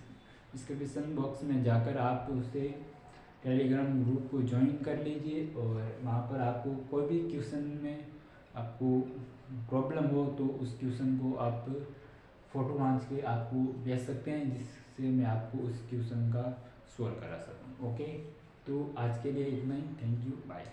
डिस्क्रिप्शन बॉक्स में जाकर आप उसे टेलीग्राम ग्रुप को ज्वाइन कर लीजिए, और वहाँ पर आपको कोई भी क्वेश्चन में आपको प्रॉब्लम हो तो उस क्वेश्चन को आप फ़ोटो खींच के आपको भेज सकते हैं, जिससे मैं आपको उस क्वेश्चन का सॉल्व करा सकूँ। ओके, तो आज के लिए इतना ही। Thank you, bye.